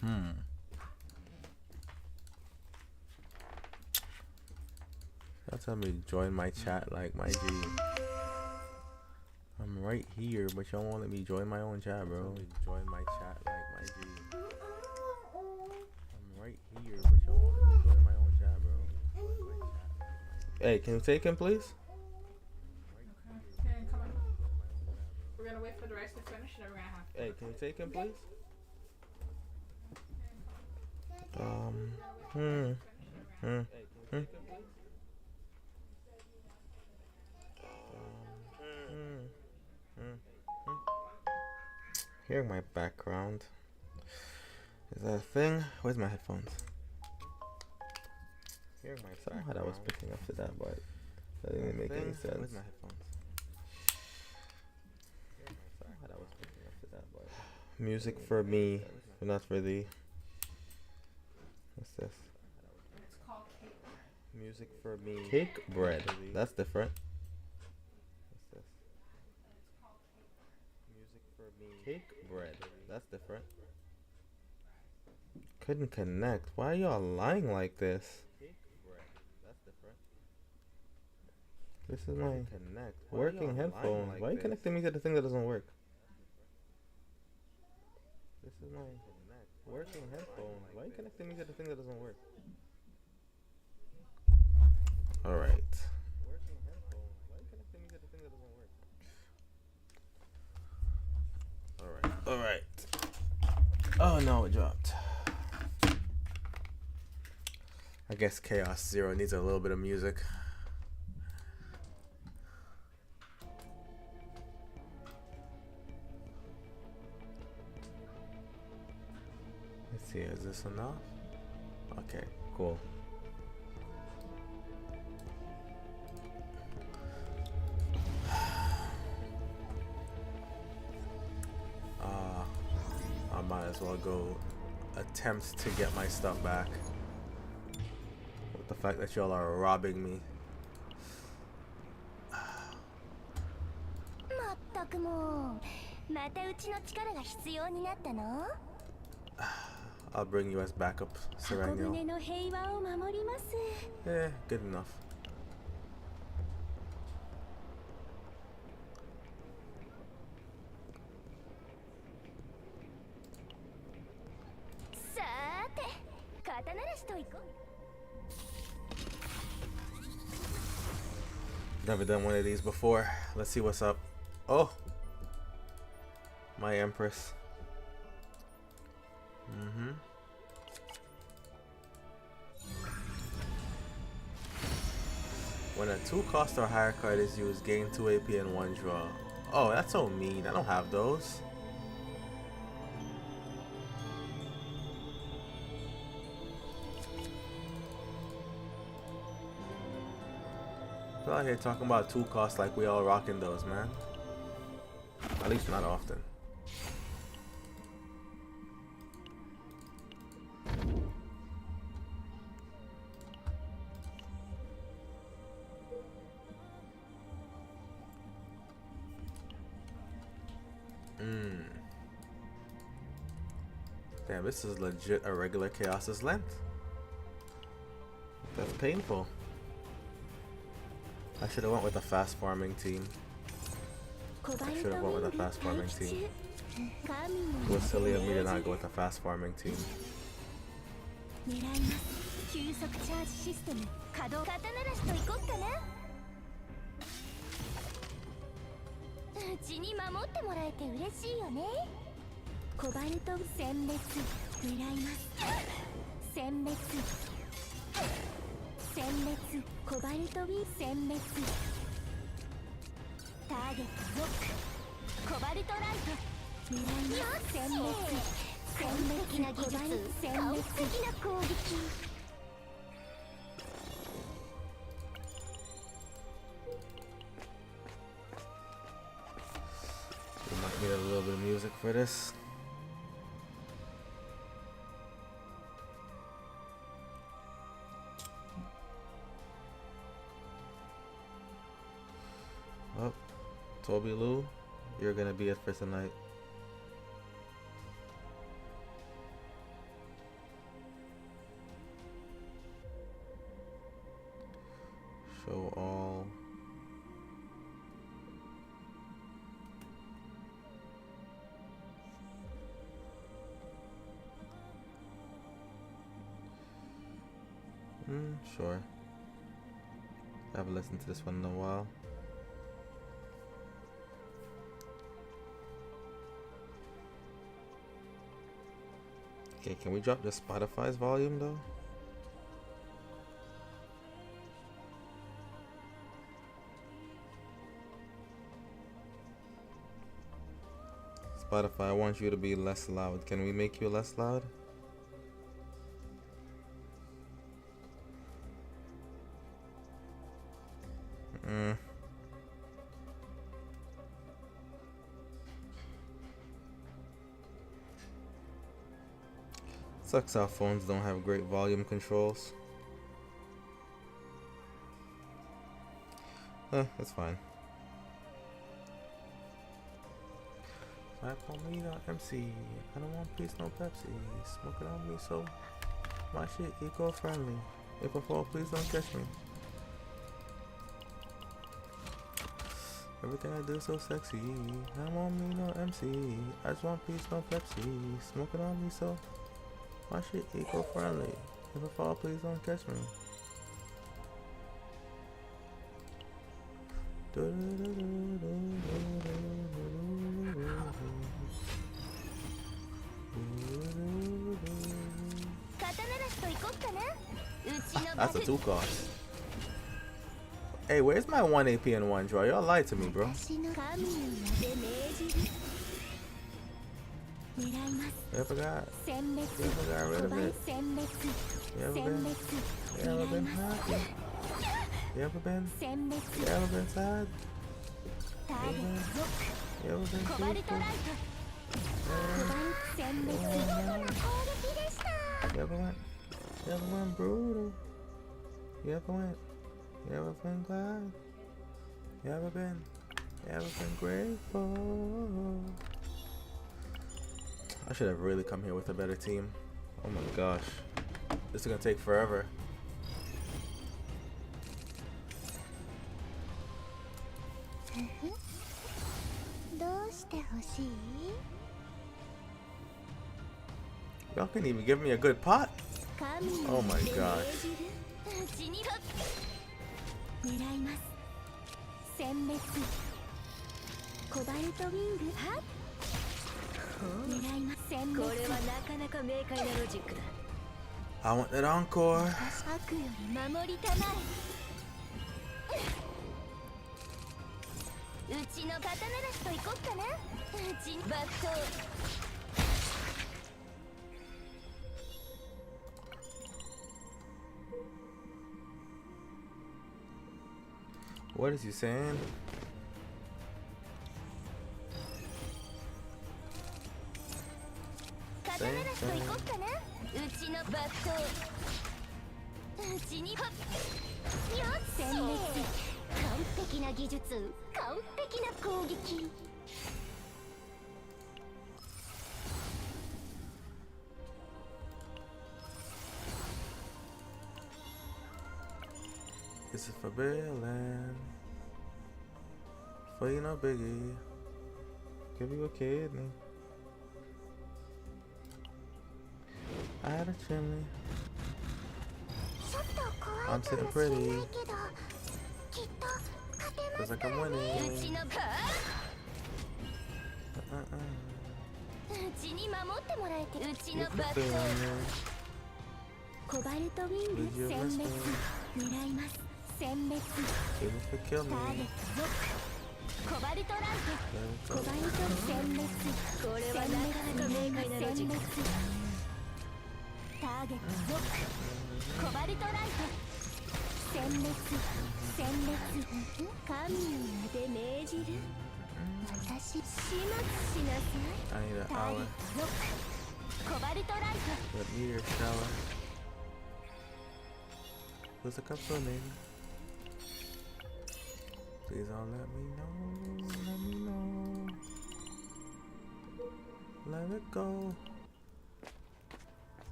Hmm. Y'all tell me to join my chat like my G. I'm right here, but y'all won't let me join my own chat, bro. Join my chat like my G. I'm right here, but y'all won't let me join my own chat, bro. Hey, can you take him, please? Okay, come on. We're gonna wait for the rice to finish and then we're gonna have to. Hey, can you take him, please? Hmm. Hmm. Hmm. Hearing my background. Is that a thing? Where's my headphones? Hearing my Sorry how that was picking up to that, but that didn't make any sense. Where's my headphones? Sorry how that was picking up to that, but music for me, but not for thee. What's this? It's called cake. Music for me. Cake bread. That's different. What's this? It's called cake. Music for me. Cake bread. That's different. Couldn't connect. Why are y'all lying like this? Cake bread. That's different. This is my working headphone. Why are you connecting me to the thing that doesn't work? This is my working headphone. Why are you connecting me to the thing that doesn't work? Alright. Working headphone. Why are you connecting me to the thing that doesn't work? Alright. Oh no, it dropped. I guess Chaos Zero needs a little bit of music. Let's see, is this enough? Okay, cool. I might as well go attempt to get my stuff back. With the fact that y'all are robbing me. I'll bring you as backup, Sereno. Yeah, good enough. Never done one of these before. Let's see what's up. Oh! My Empress. When a 2 cost or higher card is used, gain 2 AP and 1 draw. Oh, that's so mean. I don't have those. I'm out here talking about 2 costs like we all rocking those, man. At least not often. Damn, this is legit a regular Chaos's length. That's painful. I should have went with a fast farming team. I should have went with a fast farming team. It was silly of me to not go with a fast farming team. We might need a little bit of music for this. Well, Toby Lou, you're gonna be it for tonight. Sure. I haven't listened to this one in a while. Okay, can we drop the Spotify's volume though? Spotify, I want you to be less loud. Can we make you less loud? Sucks how phones don't have great volume controls. That's fine. Slap on me, not MC. I don't want peace, no Pepsi. Smoking on me, so my shit eco-friendly. If I fall, please don't catch me. Everything I do so sexy. I don't want me, no MC. I just want peace, no Pepsi. Smoking on me, so my shit eco-friendly. If I fall, please don't catch me. That's a 2 cost. Hey, where's my 1 AP and 1 draw? Y'all lied to me, bro. You ever got rid of it? You ever been happy? You ever been sad? You ever been peaceful? You ever went brutal? You ever been glad? You ever been grateful? I should have really come here with a better team. Oh my gosh. This is gonna take forever. Y'all can't even give me a good pot. Oh my gosh. I want that encore. What is he saying? This is for Berlin. For you know Biggie. Give you a kidney. I had a chimney. I'm sitting pretty. Feels like I'm winning. Even if it kill me. I need an hour. Let me your shower. Who's a cup for me? Please don't let me know. Let me know. Let it go.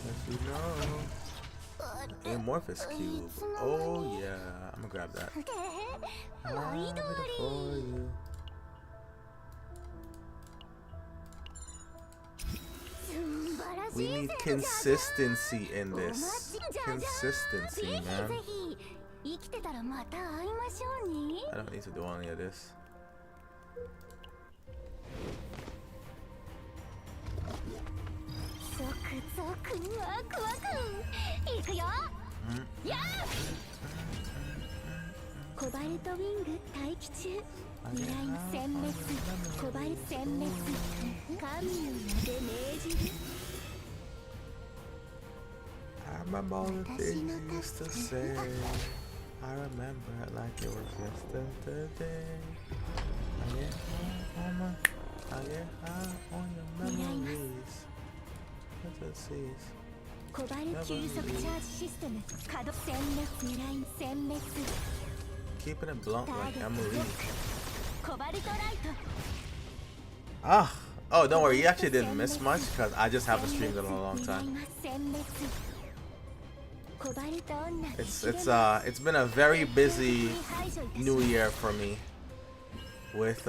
Let you know. Amorphous cube. Oh yeah, I'm gonna grab that. I have it for you. We need consistency in this. Consistency, man. I don't need to do any of this. I remember all the things you used to say. I remember it like it was yesterday. I get high on your memories. Keeping it blunt like Emily. Oh, don't worry, you actually didn't miss much because I just haven't streamed in a long time. It's been a very busy new year for me with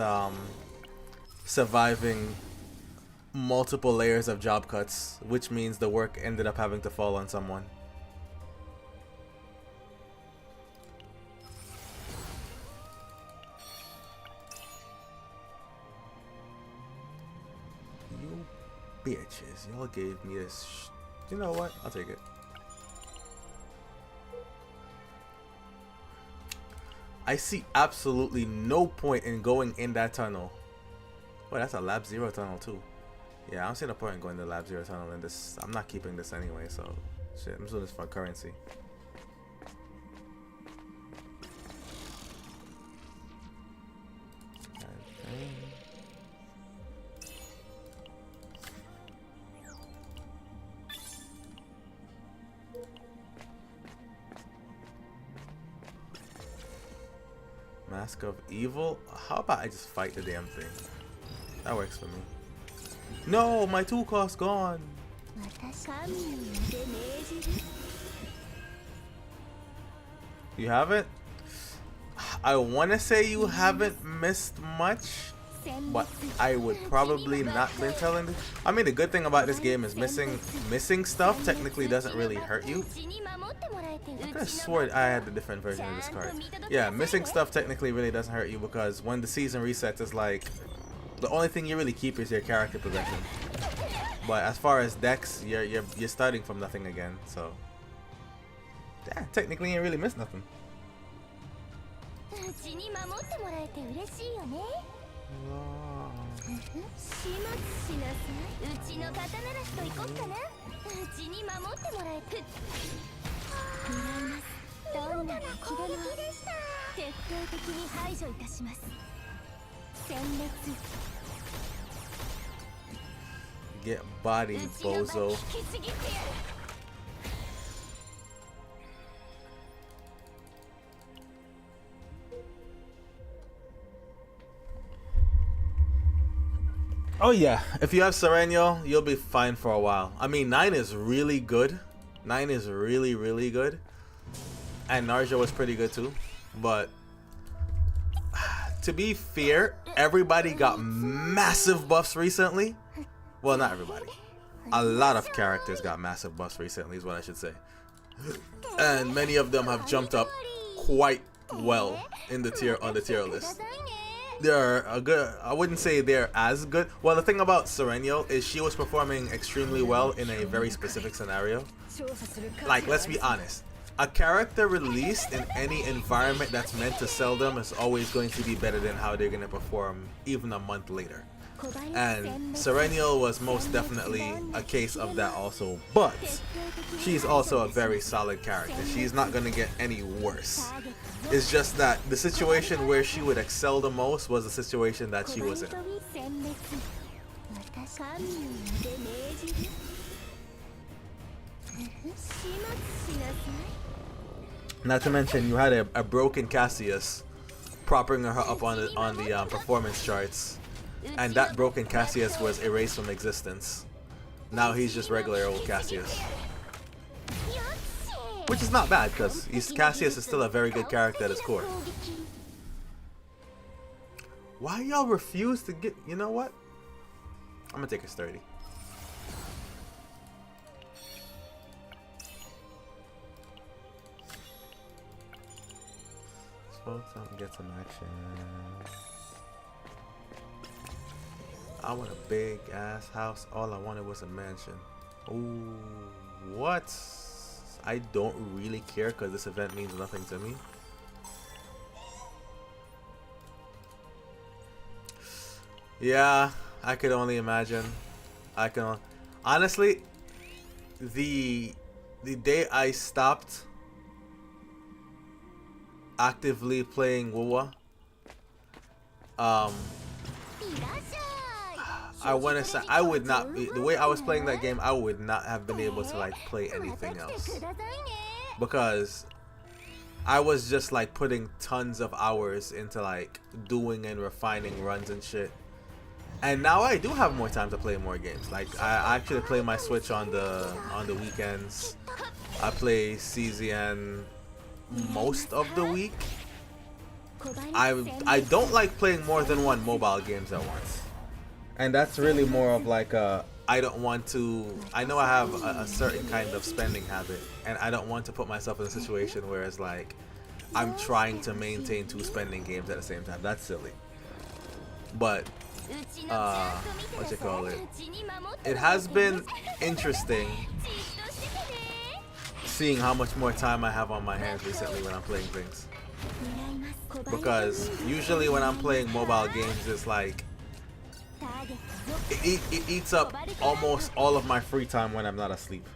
surviving multiple layers of job cuts, which means the work ended up having to fall on someone. You bitches, y'all gave me this you know what? I'll take it. I see absolutely no point in going in that tunnel. Well, that's a Lab Zero tunnel too. Yeah, I don't see the point in going to the Lab Zero tunnel in this. I'm not keeping this anyway, so shit, I'm just doing this for currency. Mask of Evil? How about I just fight the damn thing? That works for me. No, my 2 cost gone. You haven't? I want to say you haven't missed much, but I would probably not been telling this. I mean, the good thing about this game is missing stuff technically doesn't really hurt you. I could have sworn I had a different version of this card. Yeah, missing stuff technically really doesn't hurt you because when the season resets, it's like the only thing you really keep is your character progression. But as far as decks, you're starting from nothing again. So yeah, technically you ain't really missed nothing. Get bodied, bozo. Oh yeah, if you have Serenio, you'll be fine for a while. I mean, 9 is really good. 9 is really, really good. And Narja was pretty good too. But to be fair, everybody got massive buffs recently. Well, not everybody. A lot of characters got massive buffs recently is what I should say. And many of them have jumped up quite well in the tier list. They're a good, I wouldn't say they're as good. Well, the thing about Serenio is she was performing extremely well in a very specific scenario. Like, let's be honest. A character released in any environment that's meant to sell them is always going to be better than how they're going to perform even a month later. And Serenio was most definitely a case of that also, but she's also a very solid character. She's not going to get any worse. It's just that the situation where she would excel the most was the situation that she was in. Not to mention you had a broken Cassius propping her up on the performance charts. And that broken Cassius was erased from existence. Now he's just regular old Cassius. Which is not bad, because Cassius is still a very good character at his core. Why y'all refuse to get... You know what? I'm gonna take his 30. folks. I'll get some action. I want a big ass house. All I wanted was a mansion. Ooh, what? I don't really care because this event means nothing to me. Yeah, I could only imagine. I can honestly, the day I stopped actively playing WoW, I want to say I would not be, the way I was playing that game, I would not have been able to like play anything else because I was just like putting tons of hours into like doing and refining runs and shit. And now I do have more time to play more games. Like I actually play my Switch on the weekends. I play CZN most of the week. I don't like playing more than one mobile games at once. And that's really more of like I don't want to, I know I have a certain kind of spending habit and I don't want to put myself in a situation where it's like I'm trying to maintain 2 spending games at the same time. That's silly. But what you call it, it has been interesting seeing how much more time I have on my hands recently when I'm playing things, because usually when I'm playing mobile games it's like it eats up almost all of my free time when I'm not asleep.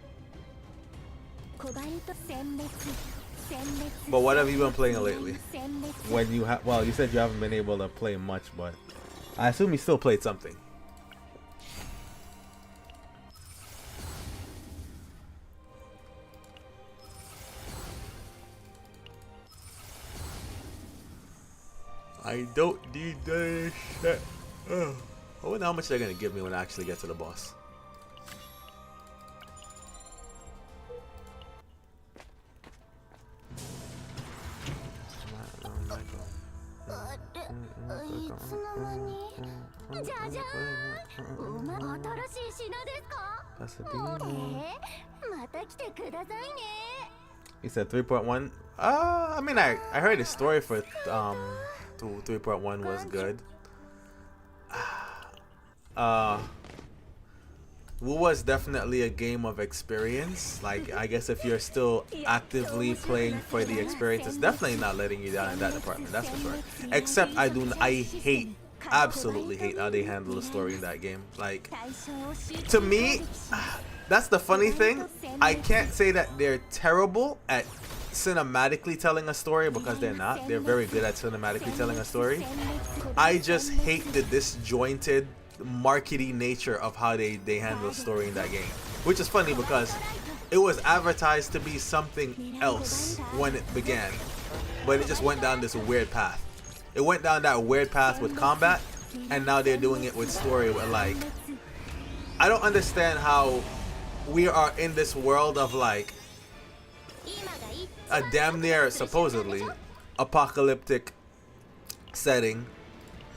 But what have you been playing lately? When you have, well, you said you haven't been able to play much, but I assume you still played something. I don't need that shit. I wonder how much they're gonna give me when I actually get to the boss. He said 3.1. I mean, I heard the story for 3.1 was good. WoW was definitely a game of experience. Like, I guess if you're still actively playing for the experience, it's definitely not letting you down in that department. That's for sure. Except I hate, absolutely hate how they handle the story in that game. Like, to me, that's the funny thing. I can't say that they're terrible at cinematically telling a story, because they're not. They're very good at cinematically telling a story. I just hate the disjointed markety nature of how they handle the story in that game, which is funny because it was advertised to be something else when it began, but it just went down this weird path. It went down that weird path with combat, and now they're doing it with story. Where, like, I don't understand how we are in this world of like a damn near supposedly apocalyptic setting,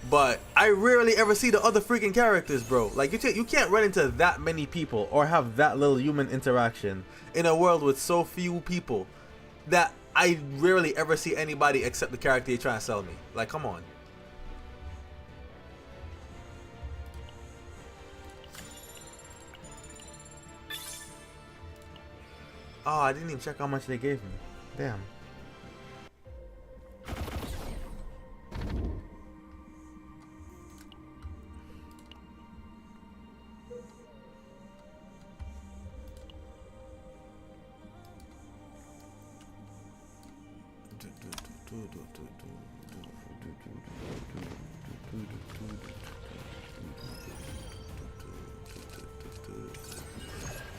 but I rarely ever see the other freaking characters, bro. Like, you can't run into that many people or have that little human interaction in a world with so few people that I rarely ever see anybody except the character you're trying to sell me. Like, come on. Oh, I didn't even check how much they gave me. Damn.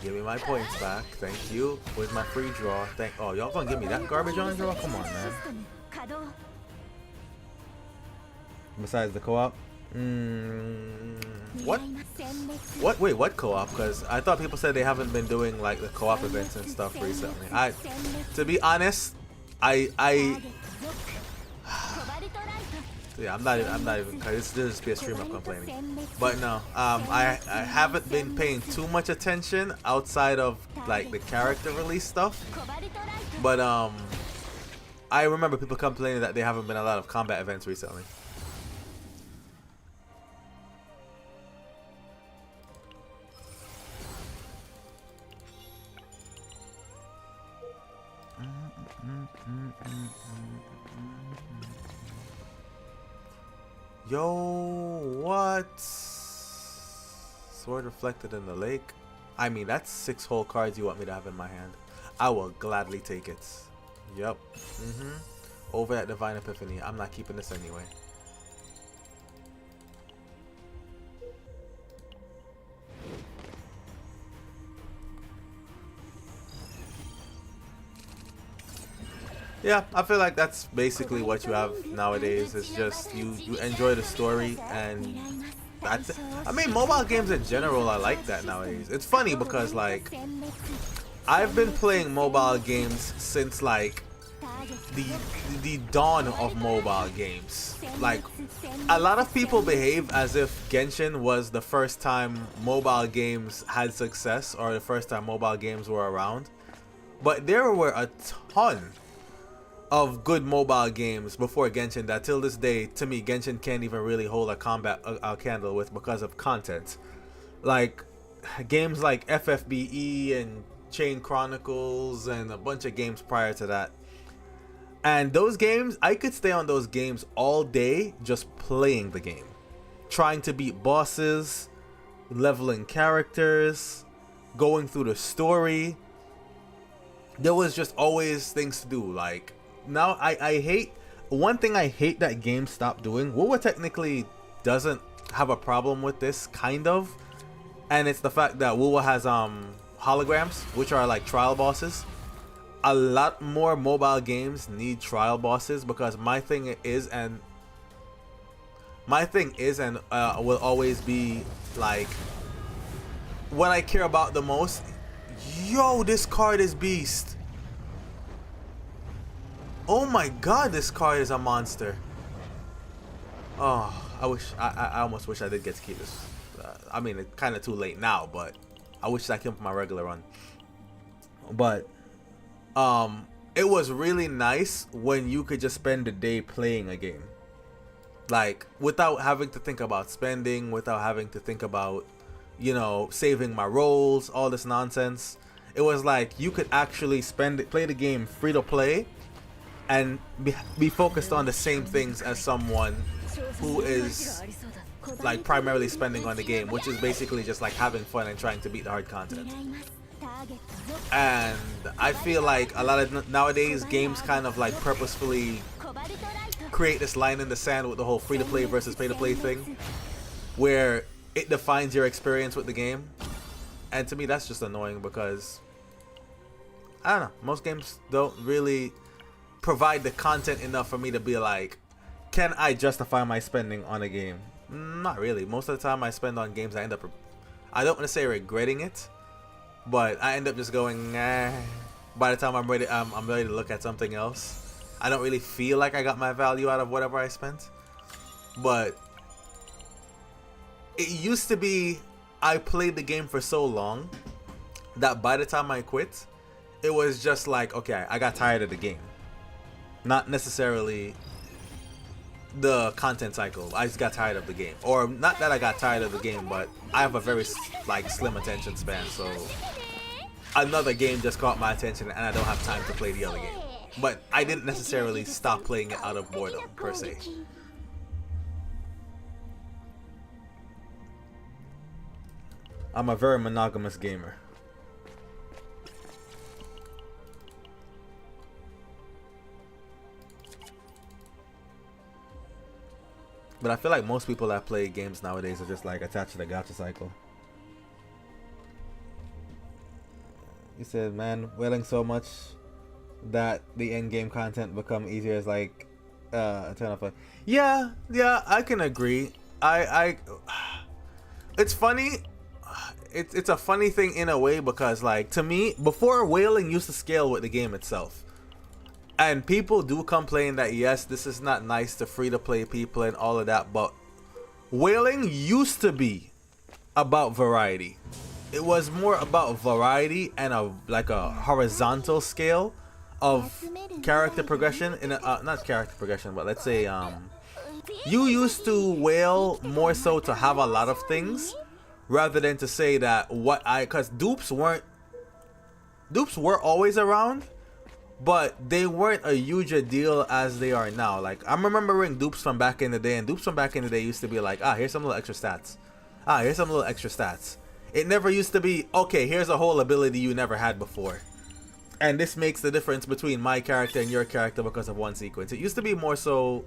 Give me my points back, thank you. Where's my free draw? Oh, y'all gonna give me that garbage on draw? Come on, man. Besides the co-op? What? Wait, what co-op? Because I thought people said they haven't been doing like the co-op events and stuff recently. To be honest, yeah, I'm not even, cause this just be a stream of complaining. But no, I haven't been paying too much attention outside of like the character release stuff. But I remember people complaining that there haven't been a lot of combat events recently. Yo, what? Sword reflected in the lake. I mean, that's 6 whole cards you want me to have in my hand. I will gladly take it. Yep. Over at Divine Epiphany. I'm not keeping this anyway. Yeah, I feel like that's basically what you have nowadays. It's just you enjoy the story, and that's it. I mean, mobile games in general are like that nowadays. It's funny because like I've been playing mobile games since like the dawn of mobile games. Like a lot of people behave as if Genshin was the first time mobile games had success or the first time mobile games were around, but there were a ton of good mobile games before Genshin that till this day, to me, Genshin can't even really hold a candle with because of content. Like games like FFBE and Chain Chronicles and a bunch of games prior to that. And those games, I could stay on those games all day just playing the game. Trying to beat bosses, leveling characters, going through the story. There was just always things to do. Like now I hate, one thing I hate that games stopped doing. WoW technically doesn't have a problem with this, kind of, and it's the fact that WoW has holograms, which are like trial bosses. A lot more mobile games need trial bosses because my thing is and will always be like what I care about the most. Yo, this card is beast. Oh my god, this card is a monster. Oh, I almost wish I did get to keep this. I mean, it's kind of too late now, but I wish I kept my regular run. But it was really nice when you could just spend the day playing a game, like without having to think about spending, without having to think about, you know, saving my rolls, all this nonsense. It was like you could actually play the game free to play and be focused on the same things as someone who is like primarily spending on the game, which is basically just like having fun and trying to beat the hard content. And I feel like a lot of nowadays games kind of like purposefully create this line in the sand with the whole free to play versus pay to play thing, where it defines your experience with the game. And to me, that's just annoying because I don't know, most games don't really provide the content enough for me to be like, can I justify my spending on a game? Not really. Most of the time I spend on games, I don't want to say regretting it, but I end up just going, nah. By the time I'm ready to look at something else. I don't really feel like I got my value out of whatever I spent. But it used to be I played the game for so long that by the time I quit, it was just like, okay, I got tired of the game. Not necessarily the content cycle. I just got tired of the game. Or not that I got tired of the game, but I have a very like slim attention span, so another game just caught my attention and I don't have time to play the other game. But I didn't necessarily stop playing it out of boredom per se. I'm a very monogamous gamer. But I feel like most people that play games nowadays are just like attached to the gacha cycle. You said, man, wailing so much that the end game content become easier as like a turn off. Yeah, I can agree. It's funny. It's a funny thing in a way because like to me, before whaling used to scale with the game itself. And people do complain that yes, this is not nice to free to play people and all of that, but whaling used to be about variety. It was more about variety and a horizontal scale of character progression in a, not character progression, but let's say you used to whale more so to have a lot of things rather than to say that because dupes were always around, but they weren't a huge a deal as they are now. Like, I'm remembering dupes from back in the day, and dupes from back in the day used to be like, here's some little extra stats. Here's some little extra stats. It never used to be, okay, here's a whole ability you never had before. And this makes the difference between my character and your character because of one sequence. It used to be more so,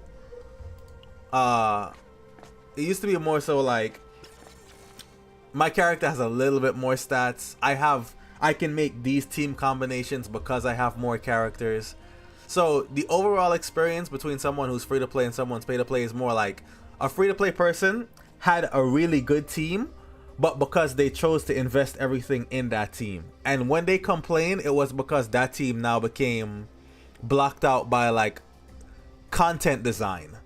like, my character has a little bit more stats. I can make these team combinations because I have more characters. So the overall experience between someone who's free to play and someone's pay to play is more like a free to play person had a really good team, but because they chose to invest everything in that team. And when they complain, it was because that team now became blocked out by like content design.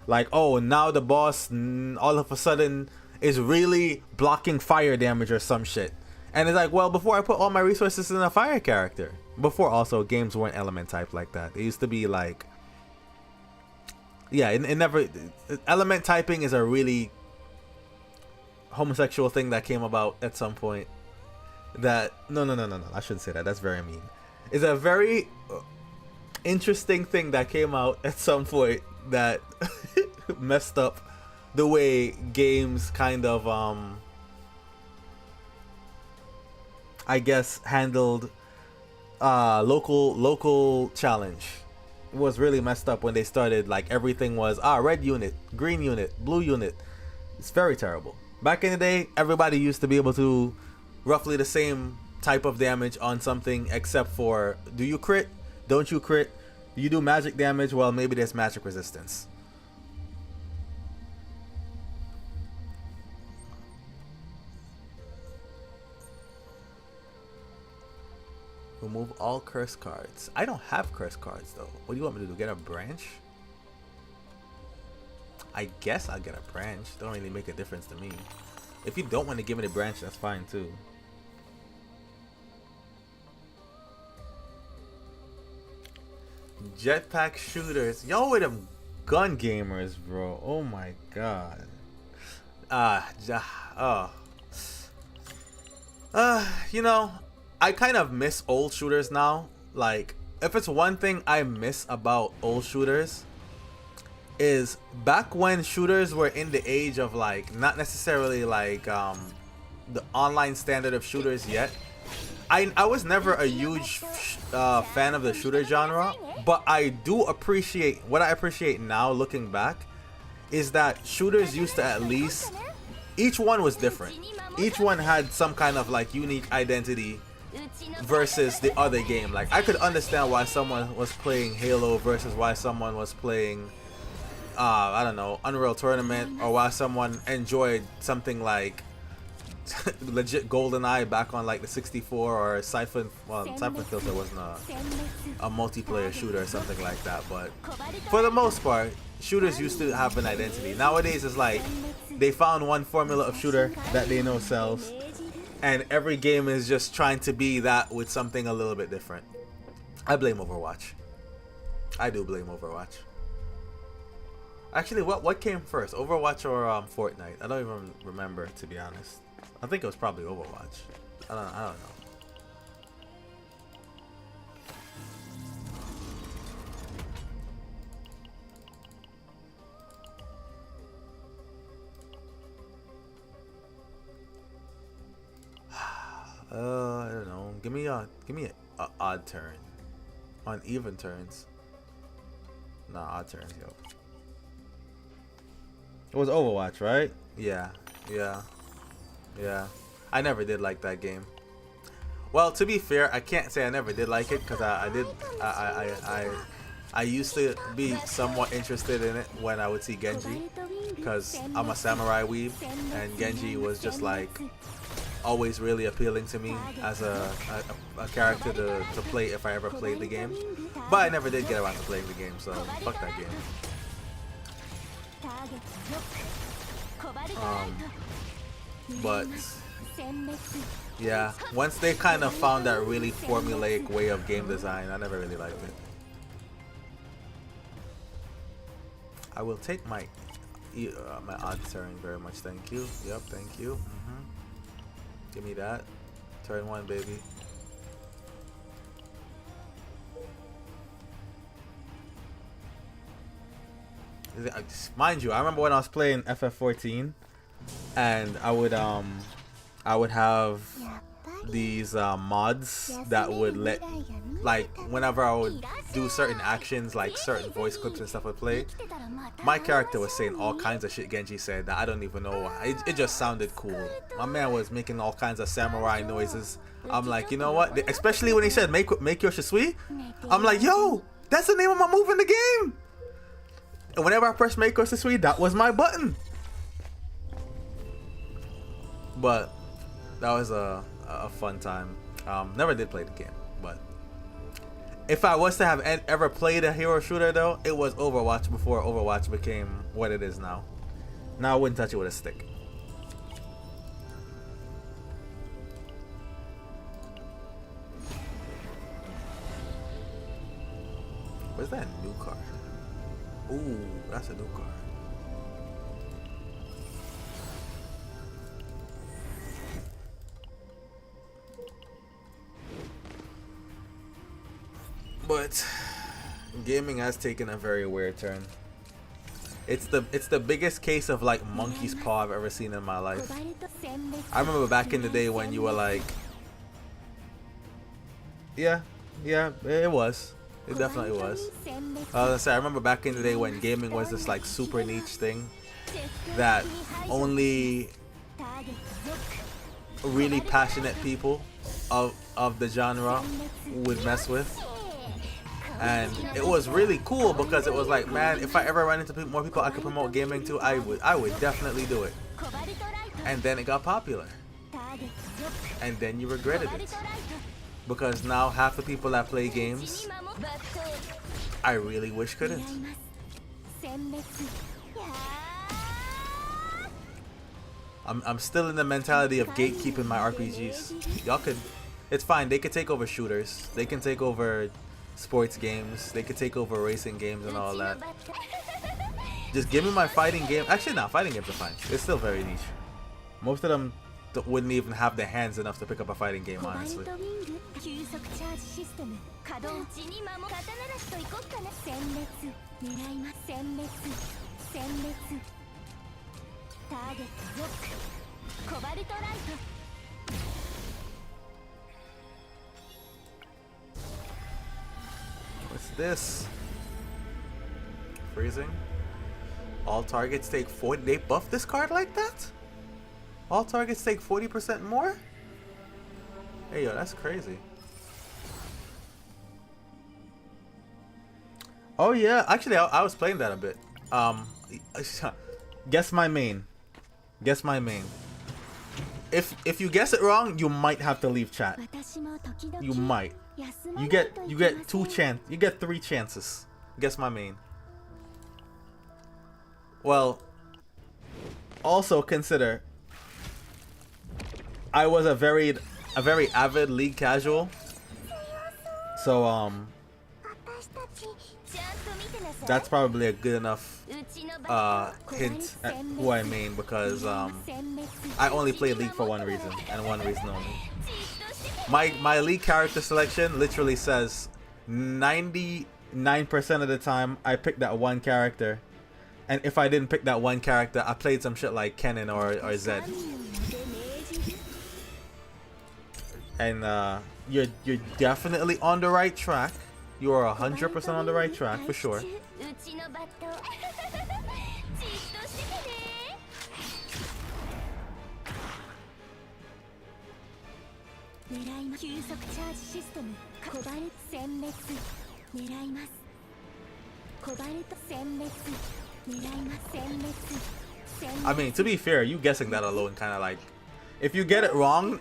Like, oh, now the boss all of a sudden is really blocking fire damage or some shit. And it's like, well, before I put all my resources in a fire character. Before also, games weren't element type like that. It used to be like, yeah, it never, element typing is a really homosexual thing that came about at some point. That, no, I shouldn't say that. That's very mean. It's a very interesting thing that came out at some point that messed up the way games kind of, I guess, handled local challenge. It was really messed up when they started, like, everything was red unit, green unit, blue unit. It's very terrible. Back in the day, everybody used to be able to roughly the same type of damage on something, except for, do you crit? Don't you crit? You do magic damage? Well, maybe there's magic resistance. Remove all curse cards. I don't have curse cards though. What do you want me to do? Get a branch? I guess I'll get a branch. Don't really make a difference to me. If you don't want to give me the branch, that's fine too. Jetpack shooters. Yo, with them gun gamers, bro. Oh my god. You know, I kind of miss old shooters now. Like, if it's one thing I miss about old shooters, is back when shooters were in the age of, like, not necessarily like the online standard of shooters yet. I was never a huge fan of the shooter genre, but I do appreciate, what I appreciate now looking back is that shooters used to at least, each one was different. Each one had some kind of like unique identity versus the other game. Like, I could understand why someone was playing Halo versus why someone was playing I don't know, Unreal Tournament, or why someone enjoyed something like legit GoldenEye back on like the 64, or Siphon. Well, Siphon Filter wasn't a multiplayer shooter or something like that, but for the most part, shooters used to have an identity. Nowadays, it's like they found one formula of shooter that they know sells, and every game is just trying to be that with something a little bit different. I blame Overwatch. I do blame Overwatch. Actually, what came first, Overwatch or Fortnite? I don't even remember, to be honest. I think it was probably Overwatch. I don't know. I don't know. Give me a odd turn. On even turns. Nah, odd turns, yo. It was Overwatch, right? Yeah. I never did like that game. Well, to be fair, I can't say I never did like it, because I used to be somewhat interested in it when I would see Genji, because I'm a samurai weeb, and Genji was just like always really appealing to me as a character to play if I ever played the game. But I never did get around to playing the game, so fuck that game. But Yeah, once they kind of found that really formulaic way of game design, I never really liked it. I will take my odd turn very much. Thank you. Yep, thank you. Give me that. Turn 1, baby. Mind you, I remember when I was playing FF14, and I would have these mods that would let, like, whenever I would do certain actions, like certain voice clips and stuff would play, my character was saying all kinds of shit Genji said that I don't even know why. It just sounded cool. My man was making all kinds of samurai noises. I'm like, you know what? Especially when he said make your Shisui, I'm like, yo, that's the name of my move in the game. And whenever I pressed make your Shisui, that was my button. But that was a fun time. Never did play the game, but if I was to have ever played a hero shooter though, it was Overwatch before Overwatch became what it is now. Now I wouldn't touch it with a stick. Where's that new card? Ooh, that's a new card. But gaming has taken a very weird turn. It's the biggest case of like monkey's paw I've ever seen in my life. I remember back in the day when you were like, yeah, it was. It definitely was. I remember back in the day when gaming was this like super niche thing that only really passionate people of the genre would mess with. And it was really cool because it was like, man, if I ever run into more people I could promote gaming to, I would definitely do it. And then it got popular. And then you regretted it. Because now half the people that play games, I really wish couldn't. I'm still in the mentality of gatekeeping my RPGs. Y'all could, it's fine, they could take over shooters, they can take over sports games, they could take over racing games and all that. Just give me my fighting game. Actually, no, fighting games are fine. It's still very niche. Most of them wouldn't even have the hands enough to pick up a fighting game, honestly. What's this? Freezing. All targets take 40. They buffed this card like that? All targets take 40% more? Hey, yo, that's crazy. Oh yeah, actually, I was playing that a bit. Guess my main. Guess my main. If you guess it wrong, you might have to leave chat. You might. You get 3 chances. Guess my main. Well, also consider I was a very avid League casual. So that's probably a good enough hint at who I mean, because I only play League for one reason and one reason only. My League character selection literally says 99% of the time I pick that one character, and if I didn't pick that one character, I played some shit like Kennen or Zed. And you're definitely on the right track. You are 100% on the right track for sure. I mean, to be fair, you guessing that alone kind of like, if you get it wrong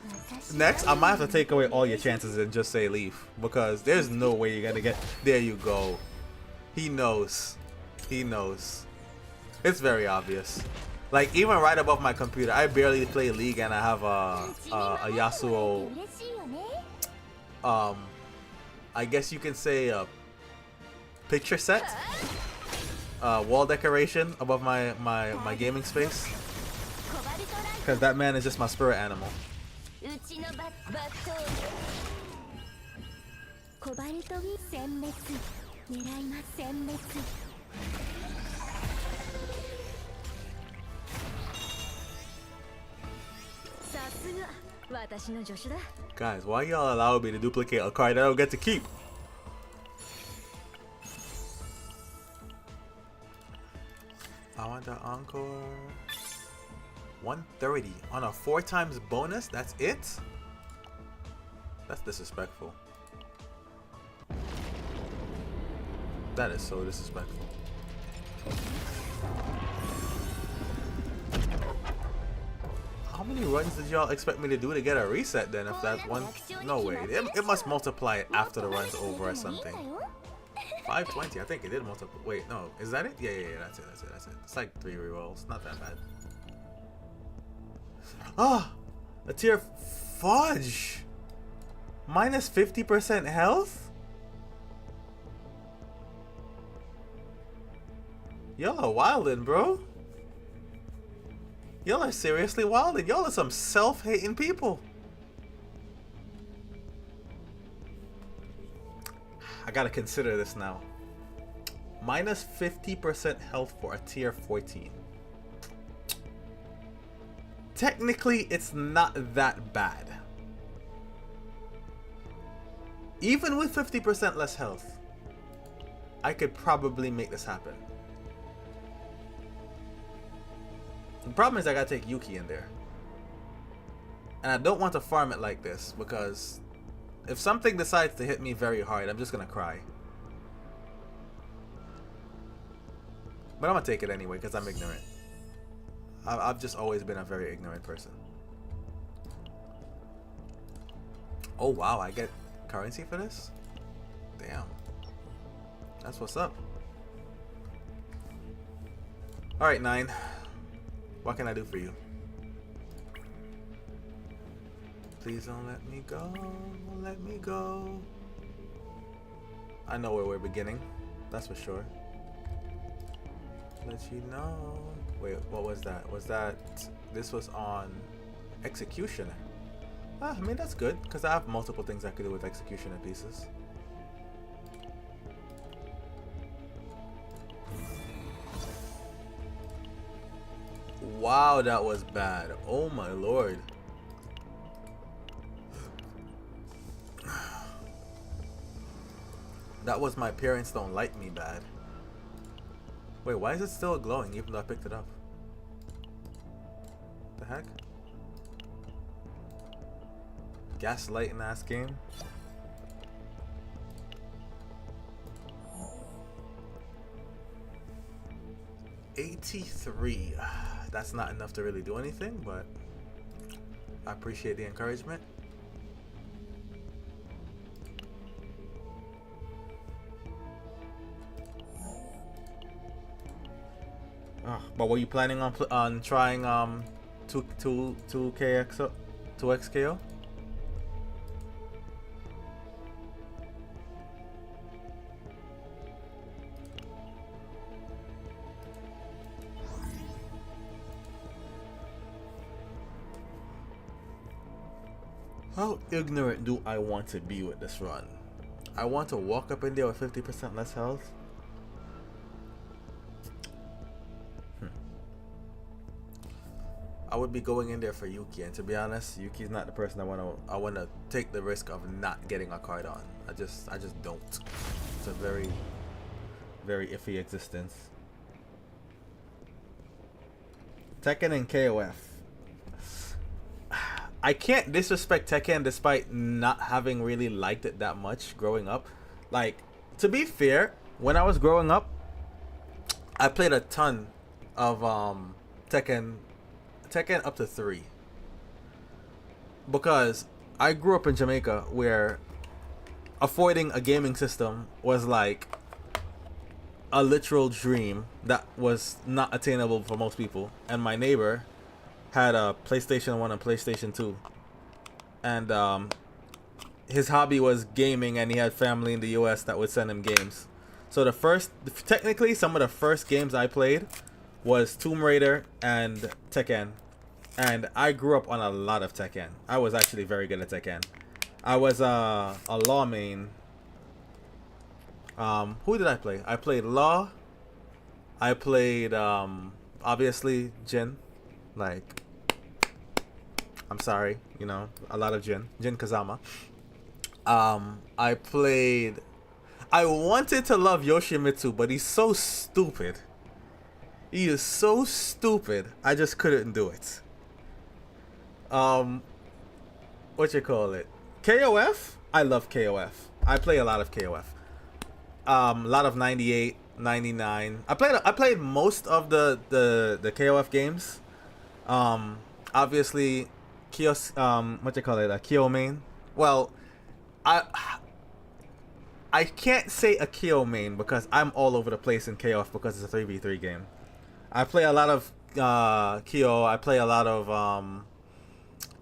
next, I might have to take away all your chances and just say leave, because there's no way you're gonna get. There you go. He knows. He knows. It's very obvious. Like even right above my computer, I barely play League, and I have a Yasuo. Um, I guess you can say a picture set, wall decoration above my gaming space. Because that man is just my spirit animal. Guys, why y'all allow me to duplicate a card that I don't get to keep? I want the encore. 130 on a 4 times bonus? That's it? That's disrespectful. That is so disrespectful. How many runs did y'all expect me to do to get a reset then if that's one? No way. It must multiply it after the run's over or something. 520, I think it did multiply. Wait, no. Is that it? Yeah, that's it. It's like 3 rerolls. Not that bad. Ah! A tier fudge! Minus 50% health? Y'all are wildin', bro. Y'all are seriously wildin'. Y'all are some self-hating people. I gotta consider this now. Minus 50% health for a tier 14. Technically, it's not that bad. Even with 50% less health, I could probably make this happen. The problem is I gotta take Yuki in there. And I don't want to farm it like this because if something decides to hit me very hard, I'm just gonna cry. But I'm gonna take it anyway because I'm ignorant. I've just always been a very ignorant person. Oh wow, I get currency for this? Damn. That's what's up. Alright, 9. What can I do for you? Please don't let me go. Don't let me go. I know where we're beginning. That's for sure. Let you know. Wait, what was that? Was that... This was on Executioner. Ah, I mean, that's good. Because I have multiple things I could do with Executioner pieces. Wow, that was bad. Oh my lord. That was my parents don't like me bad. Wait, why is it still glowing even though I picked it up? The heck? Gaslighting ass game. $83. That's not enough to really do anything, but I appreciate the encouragement. But were you planning on trying 2xKO? How ignorant do I want to be with this run? I want to walk up in there with 50% less health. I would be going in there for Yuki, and to be honest, Yuki's not the person I want to take the risk of not getting a card on. I just don't. It's a very, very iffy existence. Tekken and KOF. I can't disrespect Tekken despite not having really liked it that much growing up. Like, to be fair, when I was growing up, I played a ton of Tekken up to 3. Because I grew up in Jamaica where affording a gaming system was like a literal dream that was not attainable for most people. And my neighbor had a PlayStation 1 and PlayStation 2. And his hobby was gaming, and he had family in the US that would send him games. So technically some of the first games I played was Tomb Raider and Tekken. And I grew up on a lot of Tekken. I was actually very good at Tekken. I was a Law main. Who did I play? I played Law. I played obviously Jin. Like, I'm sorry, you know, a lot of Jin Kazama. I wanted to love Yoshimitsu, but he's so stupid. He is so stupid. I just couldn't do it. What you call it? KOF? I love KOF. I play a lot of KOF. A lot of 98, 99. I played most of the KOF games. Obviously what you call it? A Kyo main. Well, I can't say a Kyo main because I'm all over the place in KOF because it's a 3v3 game. I play a lot of Kyo. I play a lot of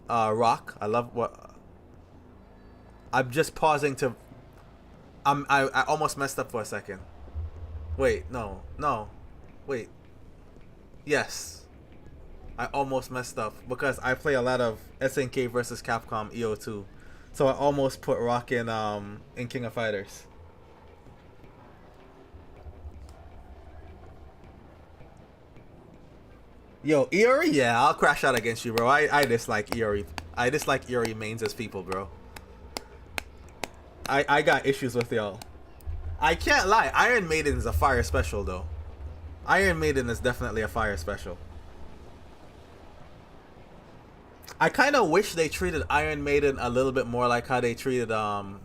Rock. I love what. I'm just pausing to. I almost messed up for a second. Wait, no, wait. Yes, I almost messed up because I play a lot of SNK versus Capcom EO2, so I almost put Rock in King of Fighters. Yo, Iori, yeah, I'll crash out against you, bro. I dislike Iori. I dislike Iori mains as people, bro. I got issues with y'all. I can't lie. Iron Maiden is a fire special, though. Iron Maiden is definitely a fire special. I kind of wish they treated Iron Maiden a little bit more like how they treated Neo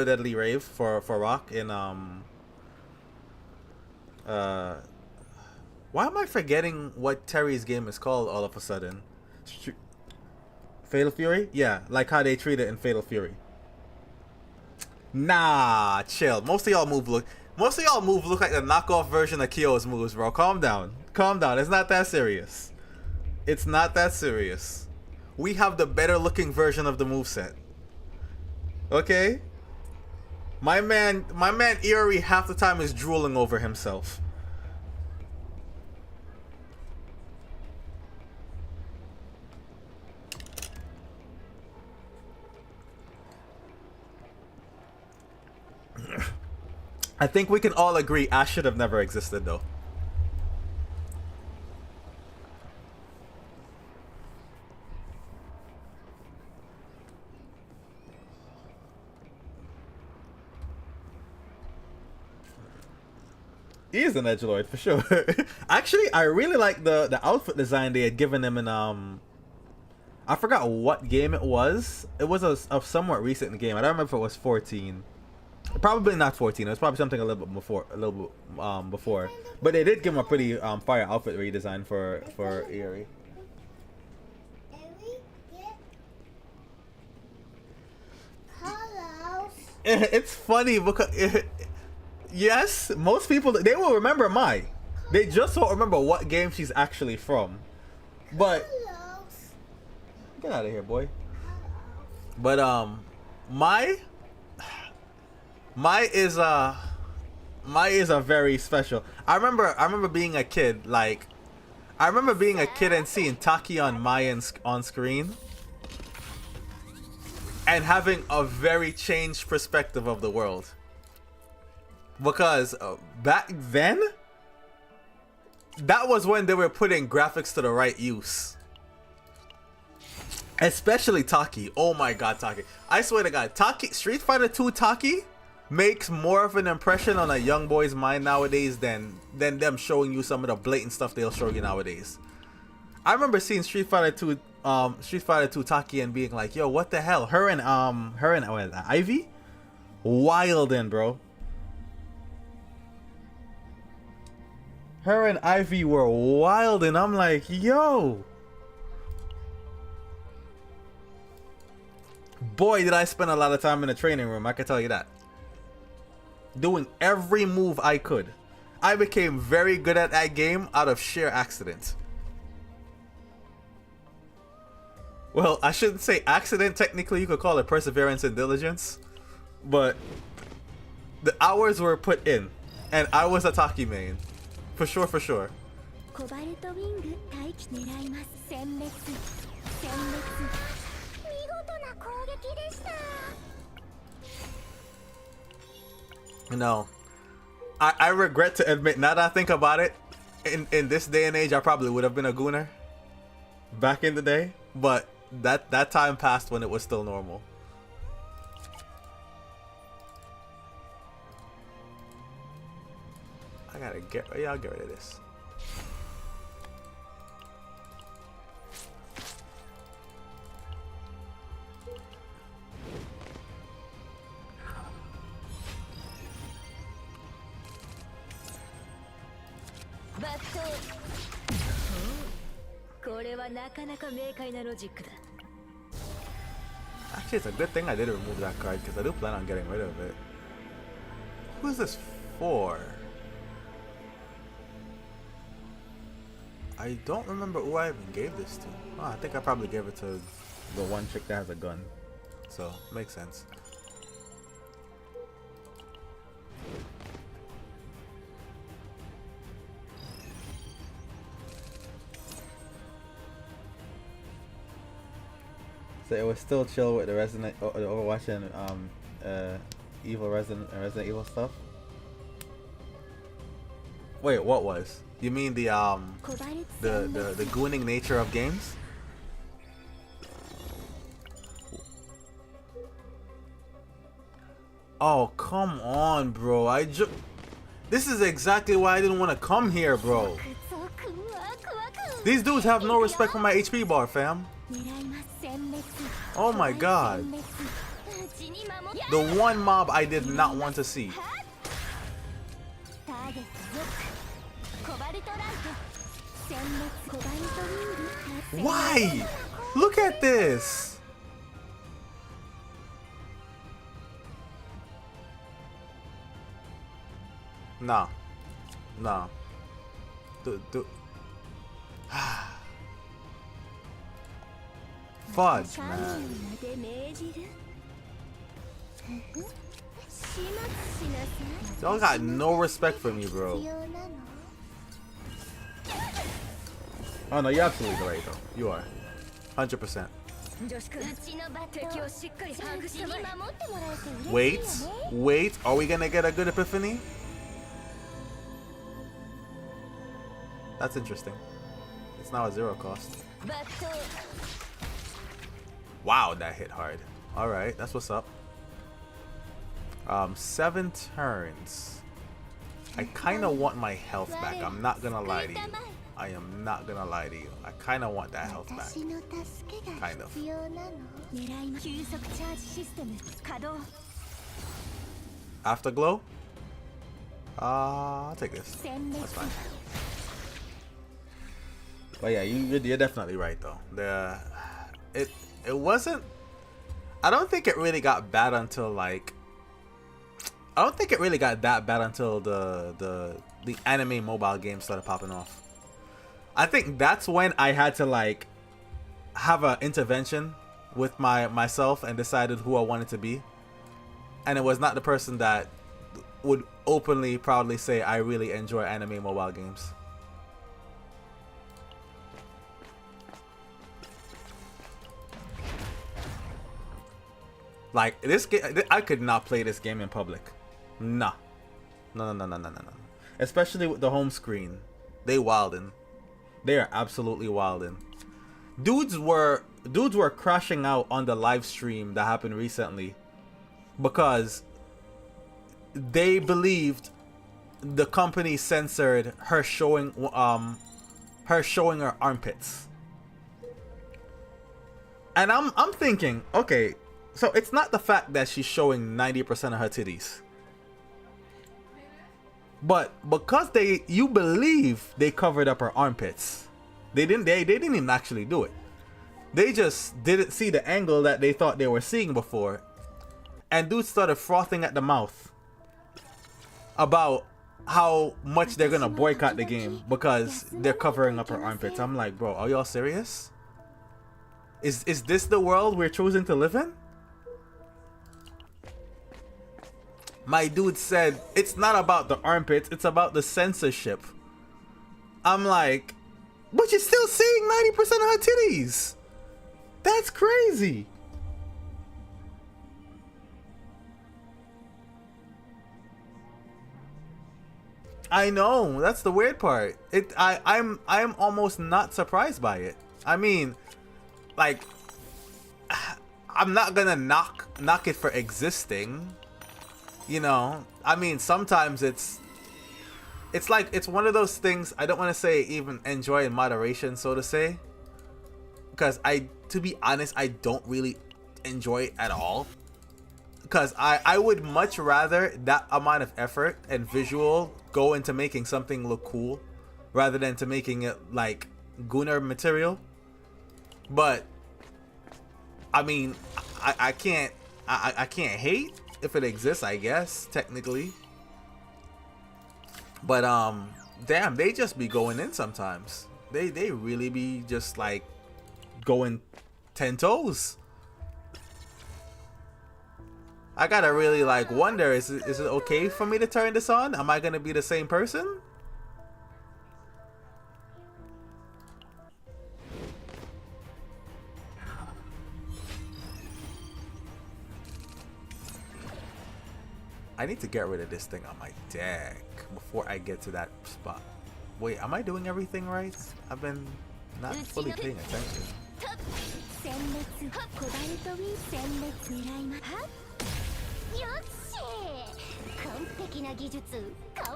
Deadly Rave for Rock in why am I forgetting what Terry's game is called all of a sudden? Fatal Fury? Yeah, like how they treat it in Fatal Fury. Nah, chill. Most of y'all move look like the knockoff version of Kyo's moves, bro. Calm down. Calm down. It's not that serious. It's not that serious. We have the better looking version of the moveset. Okay? My man Iori half the time is drooling over himself. I think we can all agree Ash should have never existed, though. He is an edgelord for sure. Actually, I really like the outfit design they had given him in I forgot what game it was. It was a somewhat recent game. I don't remember if it was 14. Probably not 14. It was probably something a little bit before. But they did give him a pretty fire outfit redesign for Iori. It's funny because yes, most people they will remember Mai. They just won't remember what game she's actually from. But get out of here, boy. But Mai is a very special. I remember being a kid, like I remember being a kid and seeing Taki on Mai on screen and having a very changed perspective of the world. Because back then, that was when they were putting graphics to the right use. Especially Taki. Oh my god, Taki. I swear to god, Taki, Street Fighter 2 Taki makes more of an impression on a young boy's mind nowadays than them showing you some of the blatant stuff they'll show you nowadays. I remember seeing Street Fighter 2 Taki and being like, yo, what the hell? Her and Ivy? Wildin', bro. Her and Ivy were wild, and I'm like, yo. Boy, did I spend a lot of time in the training room, I can tell you that. doing every move I could. I became very good at that game out of sheer accident. Well, I shouldn't say accident. Technically, you could call it perseverance and diligence. But the hours were put in. And I was a Taki main. For sure, for sure. No. I regret to admit, now that I think about it, in this day and age, I probably would have been a gooner back in the day. But that time passed when it was still normal. I gotta I'll get rid of this. Actually, it's a good thing I didn't remove that card because I do plan on getting rid of it. Who's this for? I don't remember who I even gave this to. Oh, I think I probably gave it to the one chick that has a gun. So, makes sense. So it was still chill with the Resident, the Overwatch and Resident Evil stuff. Wait, what was? You mean the gooning nature of games? Oh, come on, bro. This is exactly why I didn't want to come here, bro. These dudes have no respect for my HP bar, fam. Oh my god. The one mob I did not want to see. Why? Look at this. Nah. Fudge, man. Y'all got no respect for me, bro. Oh no, you're absolutely right though. You are. 100%. Wait. Are we gonna get a good epiphany? That's interesting. It's now a 0 cost. Wow, that hit hard. Alright, that's what's up. 7 turns. I kind of want my health back. I'm not gonna lie to you. I am not gonna lie to you. I kind of want that health back. Kind of. Afterglow? I'll take this. That's fine. But yeah, you're definitely right though. It wasn't. I don't think it really got bad until like. I don't think it really got that bad until the anime mobile games started popping off. I think that's when I had to like have an intervention with myself and decided who I wanted to be. And it was not the person that would openly, proudly say I really enjoy anime mobile games. Like this game, I could not play this game in public. Nah. No. Especially with the home screen. They wildin'. They are absolutely wildin'. Dudes were crashing out on the live stream that happened recently because they believed the company censored her showing her armpits. And I'm thinking, okay, so it's not the fact that she's showing 90% of her titties. But because you believe they covered up her armpits, they didn't even actually do it. They just didn't see the angle that they thought they were seeing before, and dudes started frothing at the mouth about how much they're gonna boycott the game because they're covering up her armpits. I'm like, bro, are y'all serious? Is this the world we're choosing to live in? My dude said it's not about the armpits, it's about the censorship. I'm like, but you're still seeing 90% of her titties. That's crazy. I know, that's the weird part. I'm almost not surprised by it. I mean, like, I'm not gonna knock it for existing. You know, I mean, sometimes it's like, it's one of those things I don't want to say even enjoy in moderation, so to say, because to be honest, I don't really enjoy it at all, because I would much rather that amount of effort and visual go into making something look cool rather than to making it like Gunnar material. But I mean, I can't hate if it exists, I guess, technically. But damn, they just be going in sometimes. They really be just like going 10 toes. I gotta really like wonder, is it okay for me to turn this on? Am I gonna be the same person? I need to get rid of this thing on my deck before I get to that spot. Wait, am I doing everything right? I've been not fully paying attention.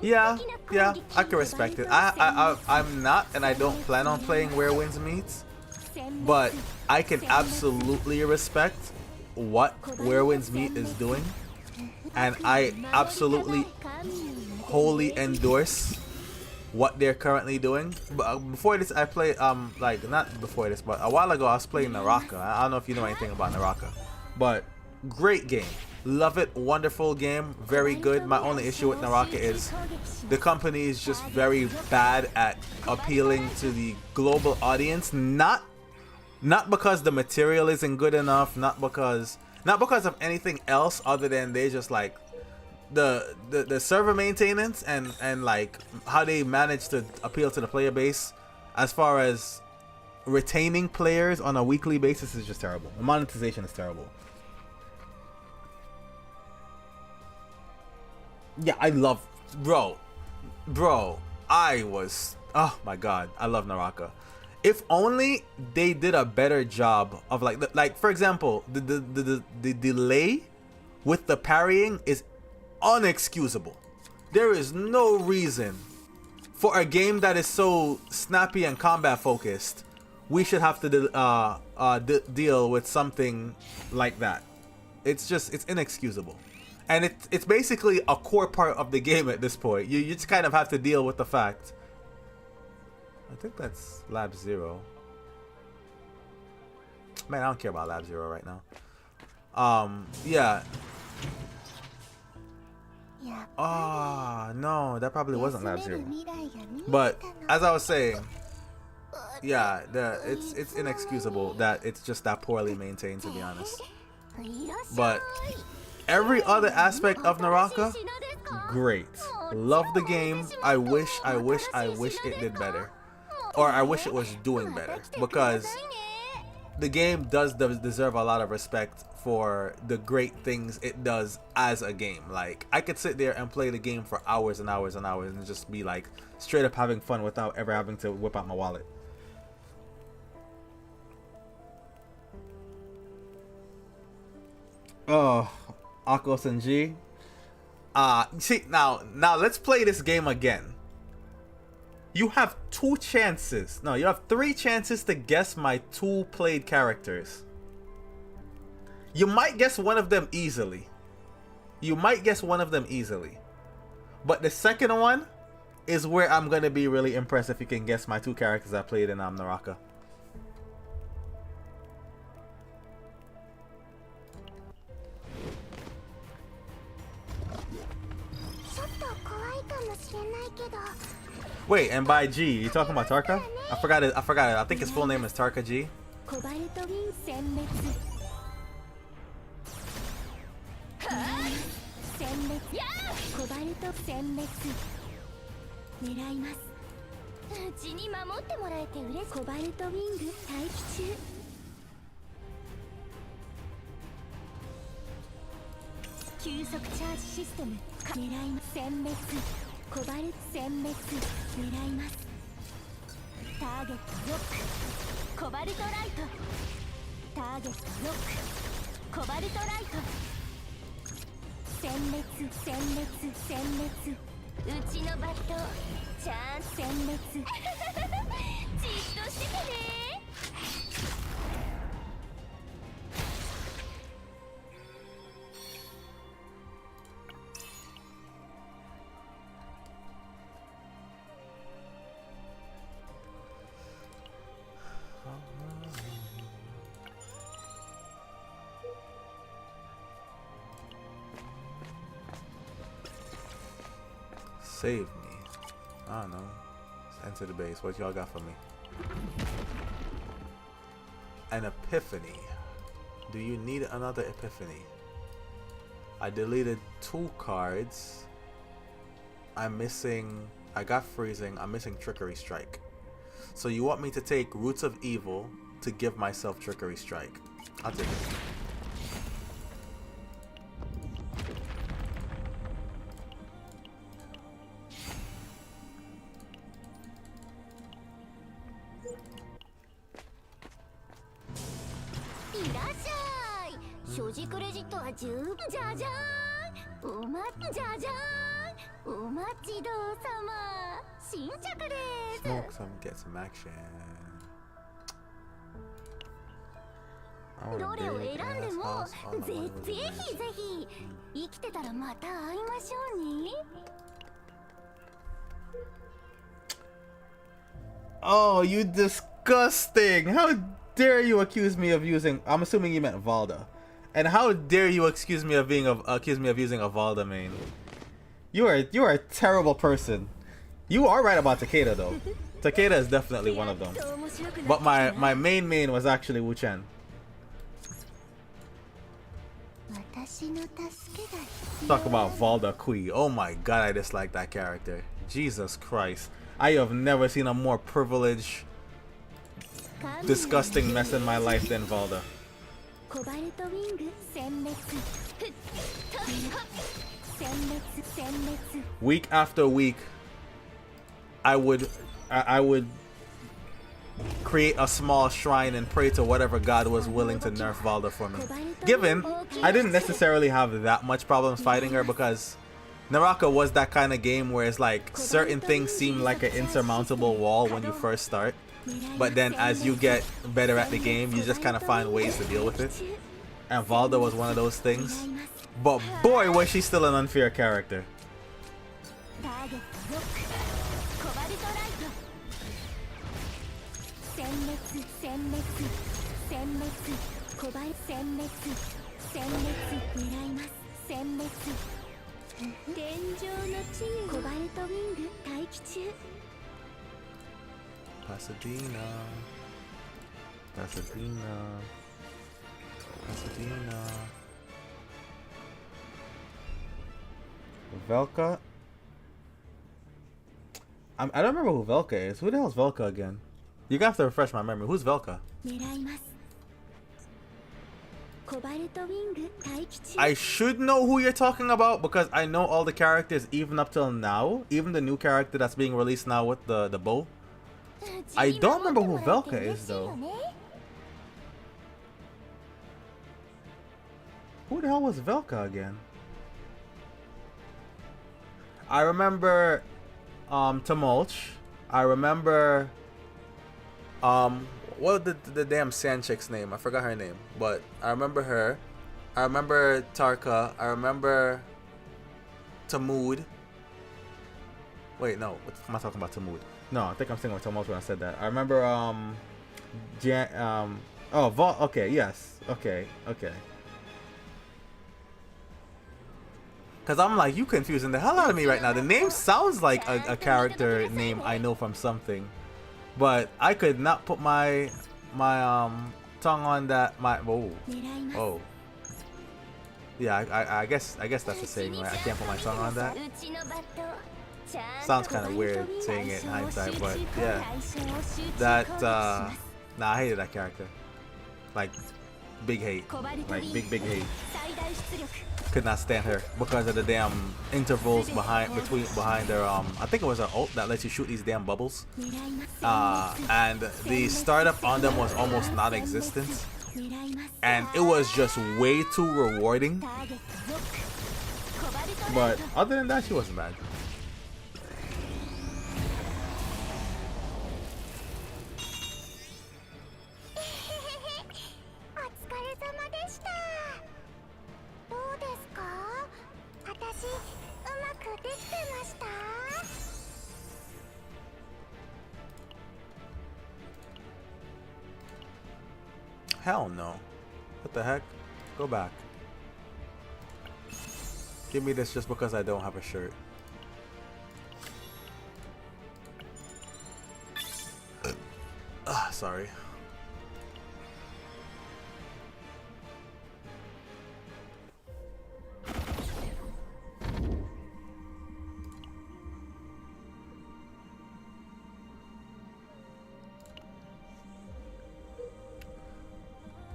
Yeah, I can respect it. I'm not, and I don't plan on playing Where Winds Meets, but I can absolutely respect what Where Winds Meet is doing, and I absolutely wholly endorse what they're currently doing. But before this, I played like, not before this, but a while ago I was playing Naraka. I don't know if you know anything about Naraka, but great game. Love it. Wonderful game. Very good. My only issue with Naraka is the company is just very bad at appealing to the global audience. Not because the material isn't good enough, not because of anything else other than they just like the server maintenance and like how they manage to appeal to the player base as far as retaining players on a weekly basis is just terrible. The monetization is terrible. Yeah, I love, bro, oh my god, I love Naraka. If only they did a better job of like for example, the delay with the parrying is unexcusable. There is no reason for a game that is so snappy and combat focused, we should have to deal with something like that. It's inexcusable. And it's basically a core part of the game at this point. You just kind of have to deal with the fact. I think that's Lab Zero. Man, I don't care about Lab Zero right now. Yeah. Oh, no, that probably wasn't Lab Zero. But as I was saying, yeah, it's inexcusable that it's just that poorly maintained, to be honest. But every other aspect of Naraka, great. Love the game. I wish it did better. Or I wish it was doing better. Because the game does deserve a lot of respect for the great things it does as a game. Like, I could sit there and play the game for hours and hours and hours and just be like straight up having fun without ever having to whip out my wallet. Oh, Akos and G. See, now let's play this game again. You have 2 chances. No, you have 3 chances to guess my 2 played characters. You might guess one of them easily. But the second one is where I'm gonna be really impressed if you can guess my 2 characters I played in Naraka. Wait, and by G, you talking about Tarka? I forgot it. I forgot it. I think his full name is Tarka G. コバルトウィン殲滅殲滅コバルト殲滅狙いますうちに守ってもらえて嬉しいコバルトウィング待機中急速チャージシステム狙います殲滅コバルト殲滅狙いますターゲットロックコバルトライトターゲットロックコバルトライト殲滅殲滅殲滅うちのバットチャンス殲滅じっとしててねSave me. I don't know. Let's enter the base. What y'all got for me? An epiphany. Do you need another epiphany? I deleted 2 cards. I'm missing... I got freezing. I'm missing Trickery Strike. So you want me to take Roots of Evil to give myself Trickery Strike. I'll take it. Smoke some, get some action. I want a big ass house on the one with a ridge. Oh, you disgusting! How dare you accuse me of using... I'm assuming you meant Valda. And how dare you accuse me of using a Valda main? You are a terrible person. You are right about Takeda though. Takeda is definitely one of them. But my main was actually Wu Chen. Talk about Valda Kui. Oh my god, I dislike that character. Jesus Christ. I have never seen a more privileged, disgusting mess in my life than Valda. Week after week, I would create a small shrine and pray to whatever god was willing to nerf Valda for me. Given I didn't necessarily have that much problems fighting her because Naraka was that kind of game where it's like certain things seem like an insurmountable wall when you first start, but then as you get better at the game, you just kind of find ways to deal with it. And Valda was one of those things. But boy, was she still an unfair character. Pasadena. Pasadena. Pasadena. Velka? I don't remember who Velka is. Who the hell is Velka again? You have to refresh my memory. Who's Velka? I should know who you're talking about because I know all the characters even up till now. Even the new character that's being released now with the bow. I don't remember who Velka is though. Who the hell was Velka again? I remember Tumulch. I remember what the damn sand chick's name? I forgot her name, but I remember her. I remember Tarka. I remember Tamud. Wait, no. What am I talking about? Tamud. No, I think I'm thinking of Tumulch when I said that. I remember okay, yes. Okay. Cause I'm like, you confusing the hell out of me right now. The name sounds like a character name I know from something, but I could not put my tongue on that. Oh yeah, I guess that's the saying, right? I can't put my tongue on that. Sounds kind of weird saying it in hindsight, but yeah, that nah, I hated that character. Like big hate, like big hate. Could not stand her because of the damn intervals behind their I think it was an ult that lets you shoot these damn bubbles, and the startup on them was almost non-existent, and it was just way too rewarding. But other than that, she wasn't bad. Hell no. What the heck? Go back. Give me this just because I don't have a shirt. Sorry.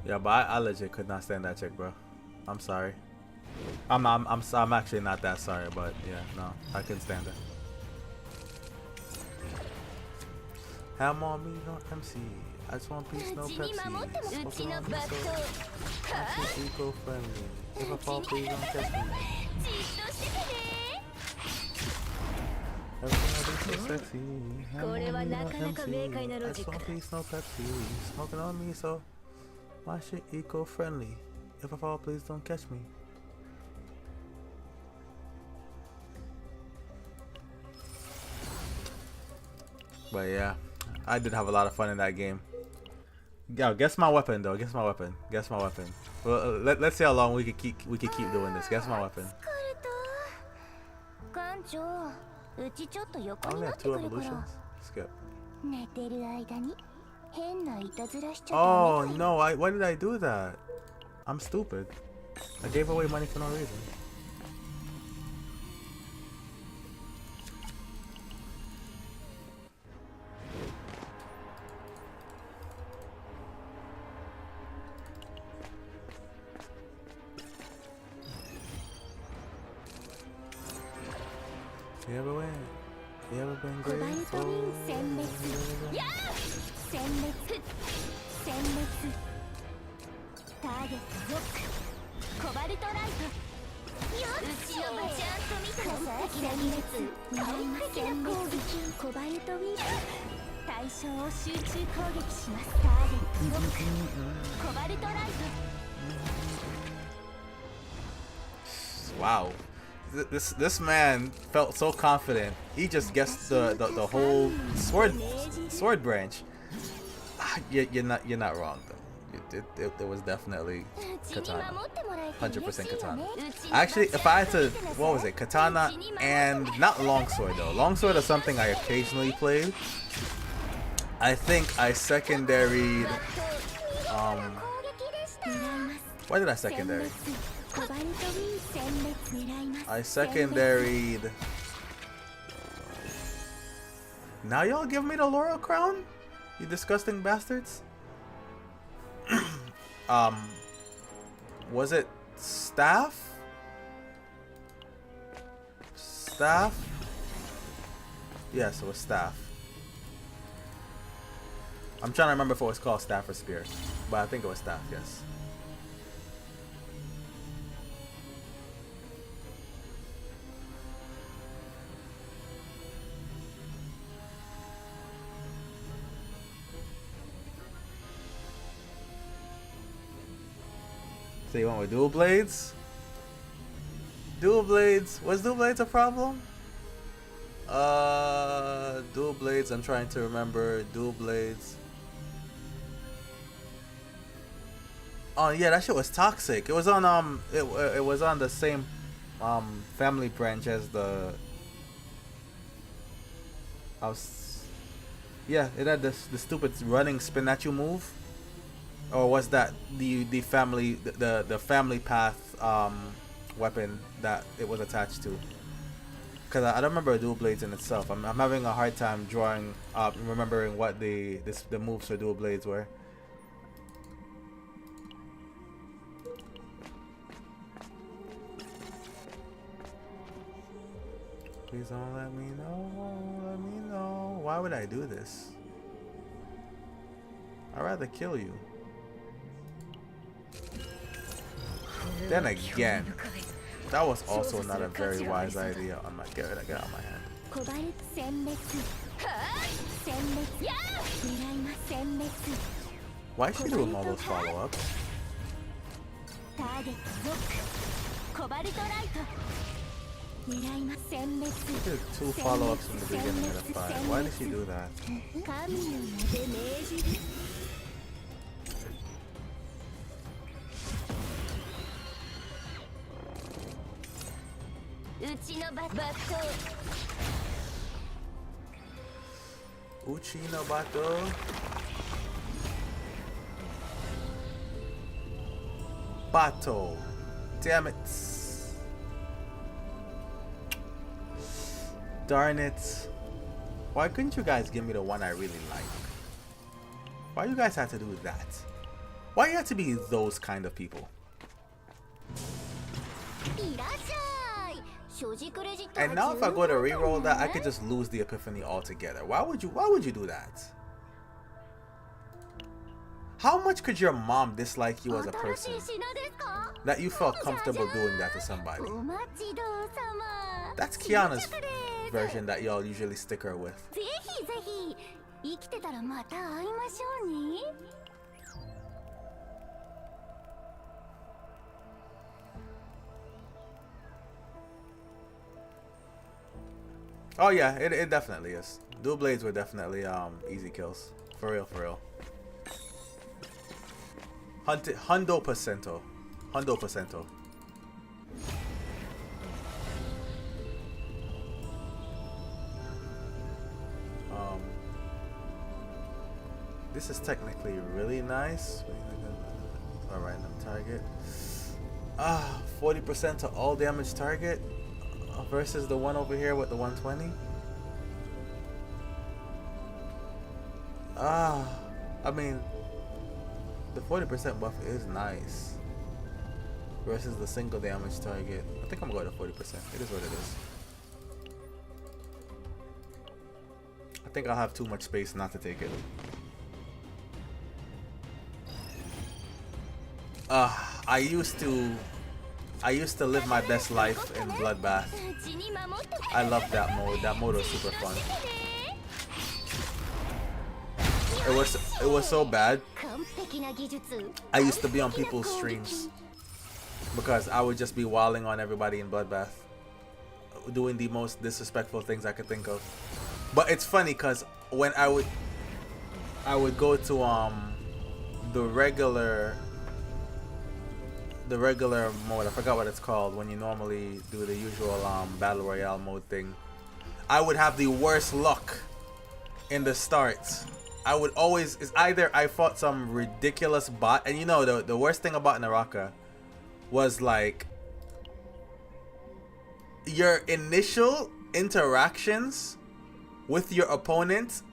Yeah, but I legit could not stand that chick, bro. I'm sorry. I'm actually not that sorry, but yeah, no, I couldn't stand her. Ham on me, no MC. I just want peace, no Pepsi. Smoking on me, so I'm eco-friendly. If I fall, please don't catch me. Everything I do so sexy. Ham on me, no MC. I just want peace, no Pepsi. Smoking on me, so my shit eco-friendly. If I fall, please don't catch me. But yeah, I did have a lot of fun in that game. Yo, guess my weapon though. Guess my weapon. Guess my weapon. Well, let's see how long we could keep doing this. Guess my weapon. I only have 2 evolutions. Skip. Oh no! Why did I do that? I'm stupid. I gave away money for no reason. You ever been grateful? Wow. This man felt so confident. He just guessed the whole sword branch. You're not wrong though. It was definitely katana, 100% katana. Actually, if I had to, what was it? Katana and not longsword though. Longsword is something I occasionally played. I think I secondaried. Why did I secondary? I secondaried. Now y'all give me the laurel crown? You disgusting bastards. Was it staff? Staff? Yes, it was staff. I'm trying to remember if it was called staff or spear, but I think it was staff, yes. So you went with dual blades? Dual blades? Was dual blades a problem? Dual blades, I'm trying to remember. Dual blades. Oh yeah, that shit was toxic. It was on it was on the same family branch as the I was yeah, it had the stupid running spin that you move, or was that the family the family path weapon that it was attached to? Because I don't remember dual blades in itself. I'm having a hard time drawing up, remembering what the moves for dual blades were. Please don't let me know. Let me know. Why would I do this? I'd rather kill you. Then again, that was also not a very wise idea. On my get out of my hand. Why is she doing all those follow-ups? She did 2 follow-ups in the beginning of the fight. Why did she do that? Uchi no Bato. Bato. Damn it. Darn it. Why couldn't you guys give me the one I really like? Why you guys had to do that? Why you had to be those kind of people? And now if I go to reroll that, I could just lose the epiphany altogether. Why would you do that? How much could your mom dislike you as a person that you felt comfortable doing that to somebody? That's Kiana's version that y'all usually stick her with. Oh yeah, it definitely is. Dual blades were definitely easy kills. For real, for real. Hundo percento. Hundo percento. This is technically really nice. A random target. 40% to all damage target versus the one over here with the 120. I mean, the 40% buff is nice versus the single damage target. I think I'm going to 40%. It is what it is. I think I'll have too much space not to take it. I used to live my best life in Bloodbath. I love that mode. That mode was super fun. It was so bad. I used to be on people's streams because I would just be walling on everybody in Bloodbath, doing the most disrespectful things I could think of. But it's funny because when I would go to the regular mode, I forgot what it's called, when you normally do the usual battle royale mode thing, I would have the worst luck in the start. I would always, it's either I fought some ridiculous bot, and you know the worst thing about Naraka was like your initial interactions with your opponent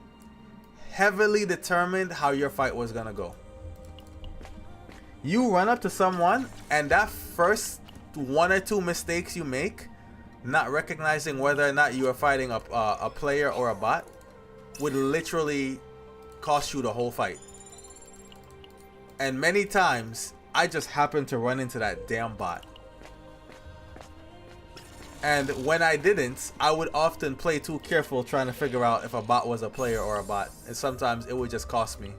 heavily determined how your fight was gonna go. You run up to someone, and that first 1 or 2 mistakes you make, not recognizing whether or not you are fighting a player or a bot, would literally cost you the whole fight. And many times, I just happened to run into that damn bot. And when I didn't, I would often play too careful trying to figure out if a bot was a player or a bot. And sometimes it would just cost me.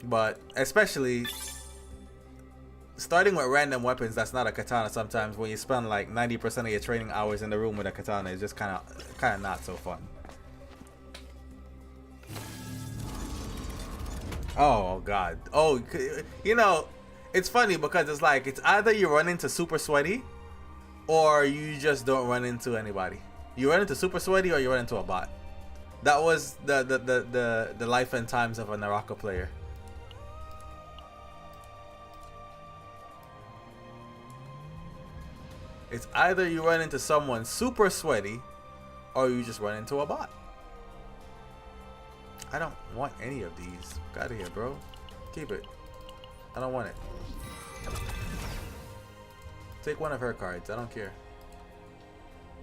But especially starting with random weapons that's not a katana, sometimes when you spend like 90% of your training hours in the room with a katana, it's just kind of not so fun. Oh god. Oh, you know, it's funny because it's like it's either you run into super sweaty or you just don't run into anybody. You run into super sweaty or you run into a bot. That was the life and times of a Naraka player. It's either you run into someone super sweaty or you just run into a bot. I don't want any of these. Get out of here, bro. Keep it. I don't want it. Take one of her cards. I don't care.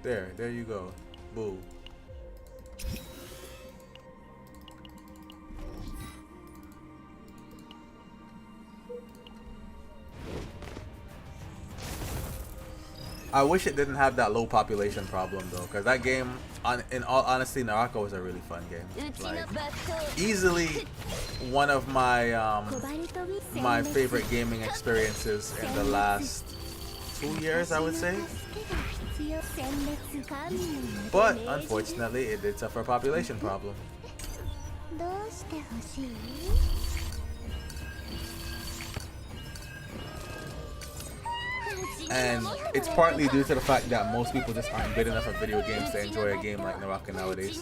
There you go. Boo. I wish it didn't have that low population problem though, because that game, in all honesty, Naraka was a really fun game. Like, easily one of my my favorite gaming experiences in the last 2 years, I would say. But unfortunately, it did suffer a population problem. And it's partly due to the fact that most people just aren't good enough at video games to enjoy a game like Naraka nowadays.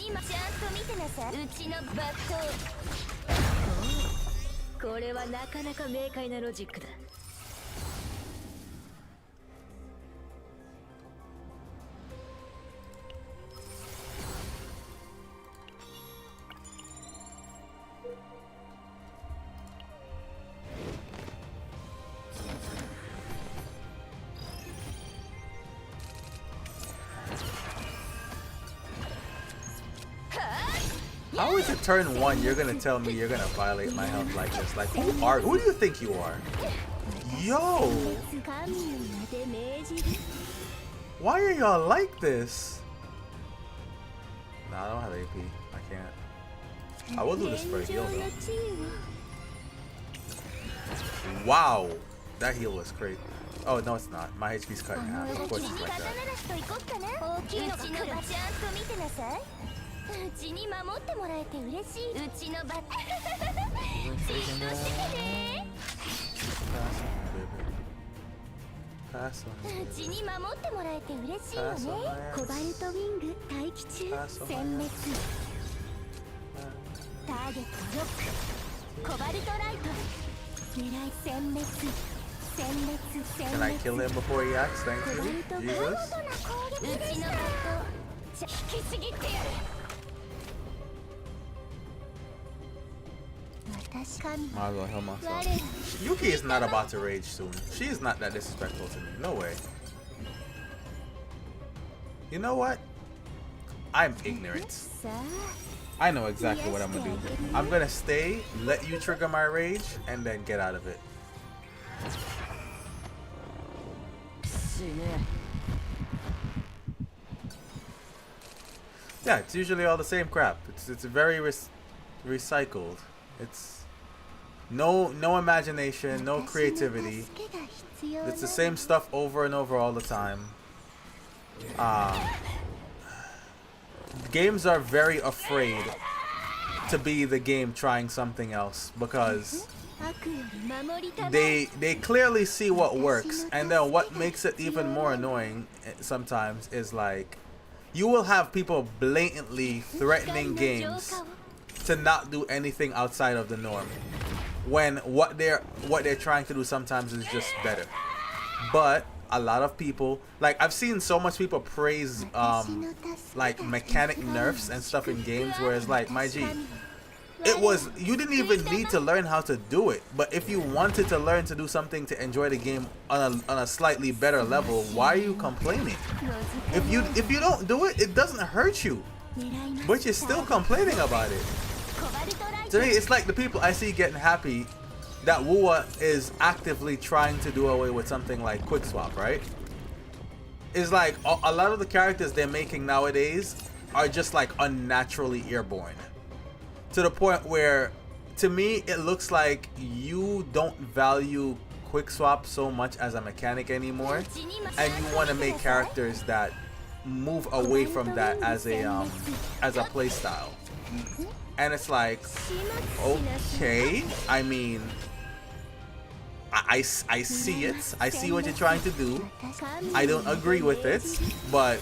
How is it turn 1 you're gonna tell me you're gonna violate my health like this? Like, who do you think you are? Yo! Why are y'all like this? Nah, I don't have AP. I can't. I will do this for a heal though. Wow! That heal was great. Oh, no it's not. My HP's cut in half. Of course it's like that. Pass on. Can I kill him before he acts? Thank you. Jesus. Might as well heal myself. Yuki is not about to rage soon. She is not that disrespectful to me. No way. You know what? I'm ignorant. I know exactly what I'm gonna do. I'm gonna stay, let you trigger my rage, and then get out of it. Yeah, it's usually all the same crap. It's very recycled. It's no imagination, no creativity. It's the same stuff over and over all the time. Games are very afraid to be the game trying something else because they clearly see what works, and then what makes it even more annoying sometimes is like you will have people blatantly threatening games to not do anything outside of the norm when what they're trying to do sometimes is just better. But a lot of people, like I've seen so much people praise like mechanic nerfs and stuff in games where it's like, my G, you didn't even need to learn how to do it, but if you wanted to learn to do something to enjoy the game on a slightly better level, why are you complaining? If you don't do it, it doesn't hurt you, but you're still complaining about it. To me, it's like the people I see getting happy that WUA is actively trying to do away with something like quick swap, right? It's like a lot of the characters they're making nowadays are just like unnaturally airborne, to the point where, to me, it looks like you don't value quick swap so much as a mechanic anymore, and you want to make characters that move away from that as a play style. And it's like, okay, I mean, I see it. I see what you're trying to do. I don't agree with it, but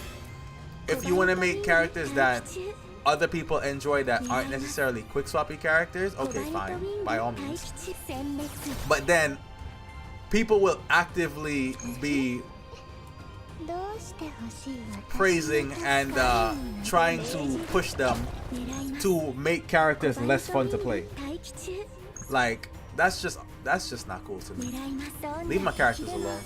if you want to make characters that other people enjoy that aren't necessarily quick swappy characters, okay, fine, by all means. But then people will actively be praising and trying to push them to make characters less fun to play. Like that's just not cool to me. Leave my characters alone.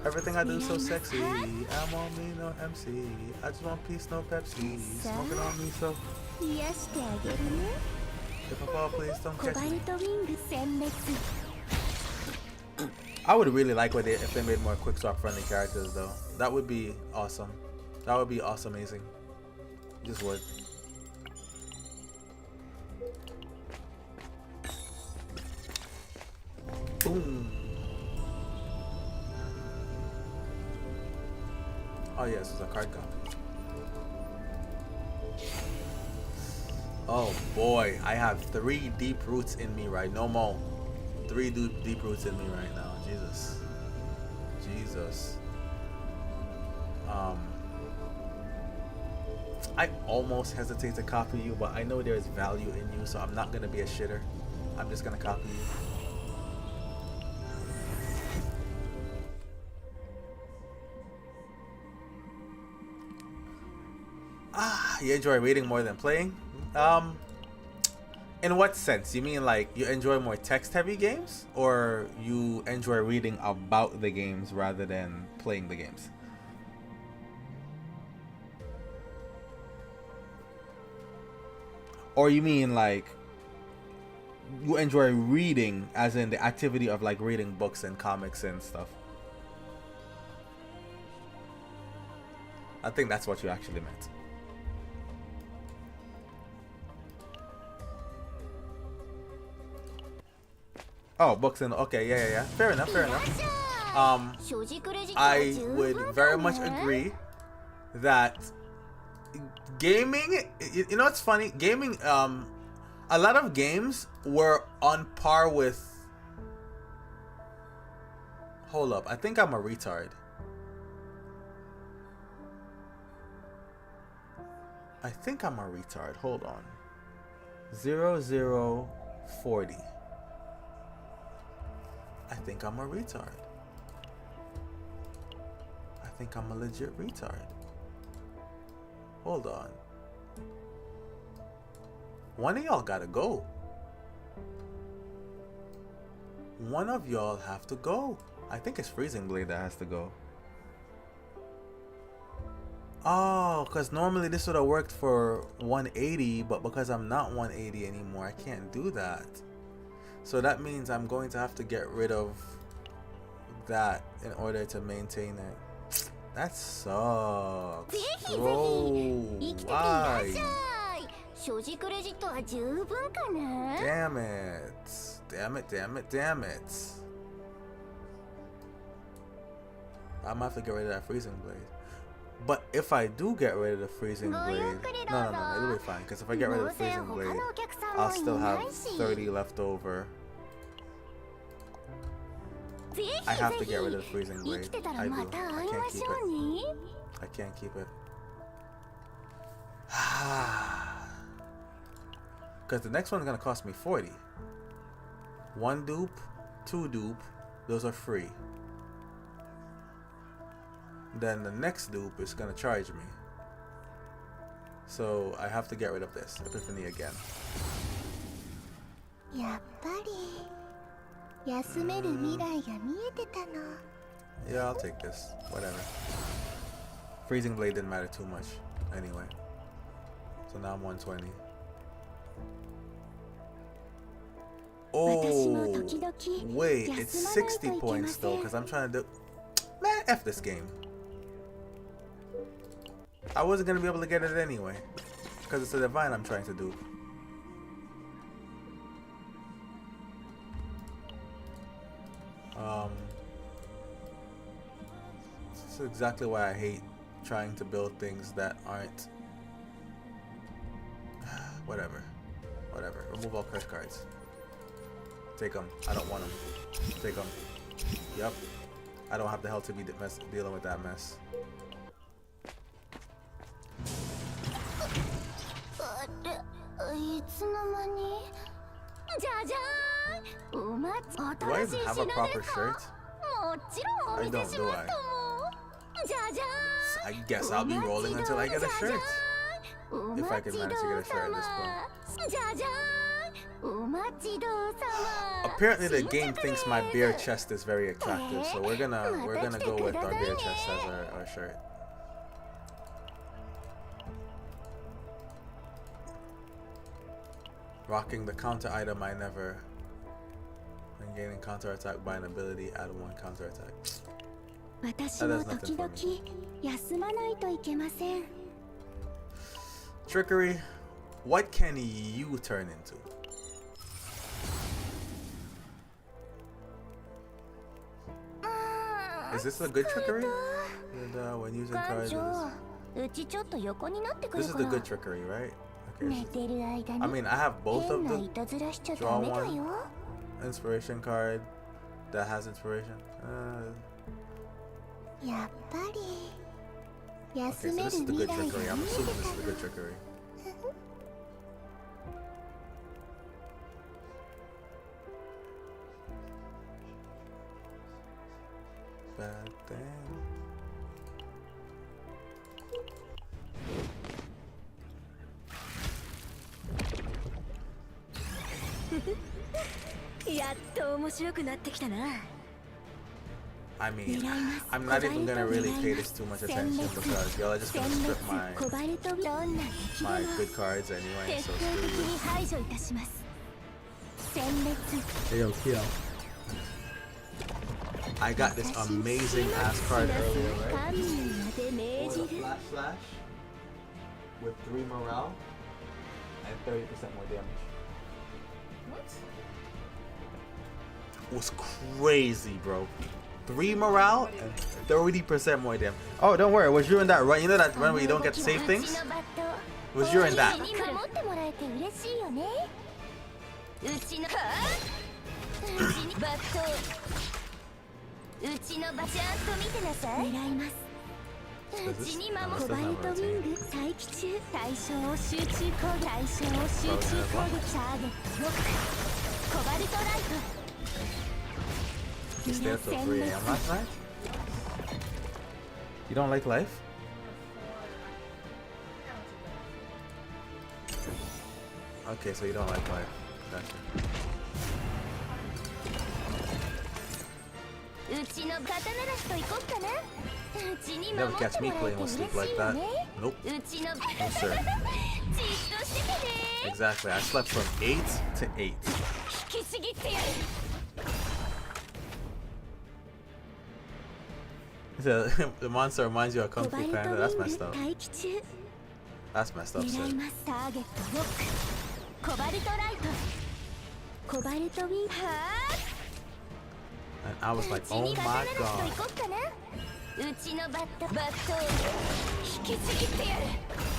Everything I do is so sexy. I'm on me, no MC. I just want peace, no Pepsi. Smoking on me, so. If I fall, please don't catch me. I would really like if they made more quick swap friendly characters, though. That would be awesome. That would be awesome, amazing. Just would. Boom. Oh yes, it's a card copy. Oh boy, I have 3 deep roots in me right. No more. 3 deep roots in me right now. Jesus. Jesus. I almost hesitate to copy you, but I know there's value in you, so I'm not gonna be a shitter. I'm just gonna copy you. You enjoy reading more than playing? In what sense? You mean like you enjoy more text-heavy games, or you enjoy reading about the games rather than playing the games? Or you mean like you enjoy reading as in the activity of like reading books and comics and stuff? I think that's what you actually meant. Oh, books and okay, yeah. Fair enough. I would very much agree that gaming, you know what's funny? Gaming, a lot of games were on par with. Hold up, I think I'm a retard. Hold on. 0040. I think I'm a retard. I think I'm a legit retard. Hold on. One of y'all gotta go. One of y'all have to go. I think it's Freezing Blade that has to go. Oh, because normally this would have worked for 180, but because I'm not 180 anymore, I can't do that. So that means I'm going to have to get rid of that in order to maintain it. That sucks. Bro, why? Damn it. I'm gonna have to get rid of that Freezing Blade. But if I do get rid of the Freezing Blade, no, it'll be fine. Because if I get rid of the Freezing Blade, I'll still have 30 left over. I have to get rid of the Freezing Blade. I do. I can't keep it. Because the next one's gonna cost me 40. 1 dupe, 2 dupe, those are free. Then the next dupe is gonna charge me. So I have to get rid of this Epiphany again. Yeah, I'll take this. Whatever. Freezing Blade didn't matter too much anyway. So now I'm 120. Oh, wait, it's 60 points though, because I'm trying to do. Man, F this game. I wasn't going to be able to get it anyway, because it's a divine I'm trying to do. This is exactly why I hate trying to build things that aren't. Whatever. Remove all curse cards. Take them. I don't want them. Take them. Yep. I don't have the hell to be dealing with that mess. Do I even have a proper shirt? I don't, do I? I guess I'll be rolling until I get a shirt. If I can manage to get a shirt at this point. Apparently the game thinks my bear chest is very attractive, so we're gonna go with our bear chest as our shirt. Rocking the counter item I never. And gaining counter attack by an ability, add one counter attack. That does nothing for me. Trickery. What can you turn into? Is this a good trickery? And, when using cards, this is the good trickery, right? Okay. I mean, I have both of them. Draw one inspiration card that has inspiration. Okay, so this is the good trickery. I'm assuming this is the good trickery. Bad thing. I mean, I'm not even gonna really pay this too much attention because y'all are just gonna strip my good cards anyway, so screw you. Hey yo, Kyo. I got this amazing ass card earlier, right? For the flash with 3 morale and 30% more damage. What? It was crazy, bro. 3 morale and 30% more damage. Oh, don't worry. Was you in that run? You know that run where you don't get to save things? Was you in that? You stayed up till 3 AM last night? You don't like life? Okay, so you don't like life. Gotcha. You never catch me playing with sleep like that. Nope. No sir. Exactly. I slept from 8 to 8. The monster reminds you of Kung Fu Panda. That's messed up. That's messed up, sir. And I was like, oh my god.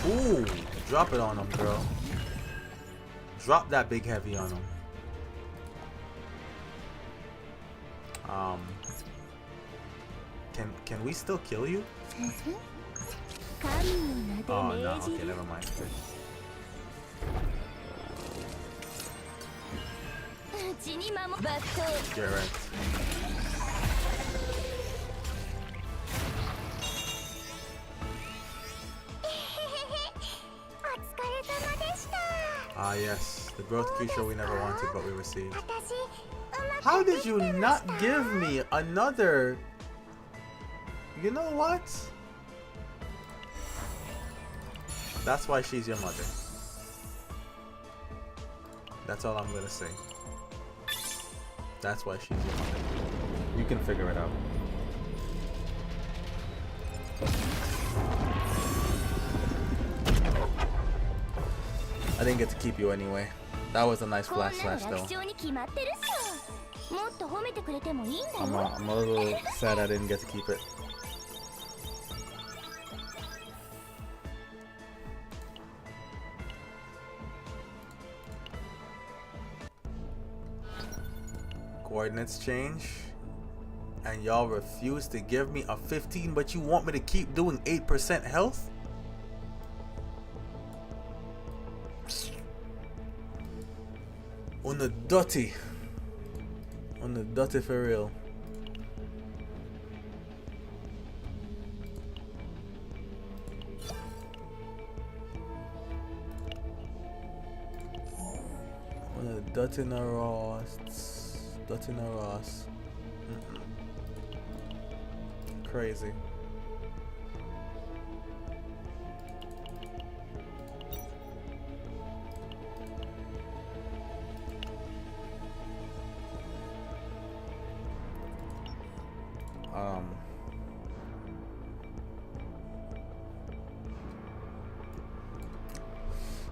Ooh, drop it on him, girl. Drop that big heavy on him. Can we still kill you? Oh no, okay, never mind. Get right. Ah yes, the growth creature we never wanted but we received. How did you not give me another? You know what? That's why she's your mother. That's all I'm gonna say. That's why she's your mother. You can figure it out. I didn't get to keep you anyway. That was a nice flash slash though. もっと褒めてくれてもいいんだ I'm よ I'm a little sad I didn't get to keep it. Coordinates change. And y'all refuse to give me a 15, but you want me to keep doing 8% health? On the dirty. On the dirty for real. On the dirty na Ross. Dirty na Ross. Crazy.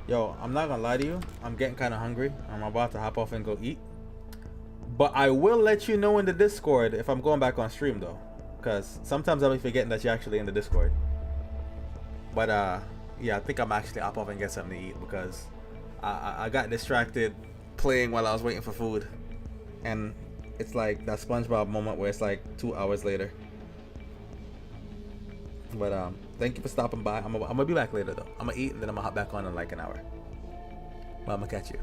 Yo, I'm not gonna lie to you. I'm getting kind of hungry. I'm about to hop off and go eat. But I will let you know in the Discord if I'm going back on stream though. Because sometimes I'll be forgetting that you're actually in the Discord. But yeah, I think I'm actually hop off and get something to eat because I got distracted playing while I was waiting for food. And it's like that SpongeBob moment where it's like 2 hours later. But thank you for stopping by. I'm gonna be back later though. I'm gonna eat and then I'm gonna hop back on in like an hour. But I'm gonna catch you.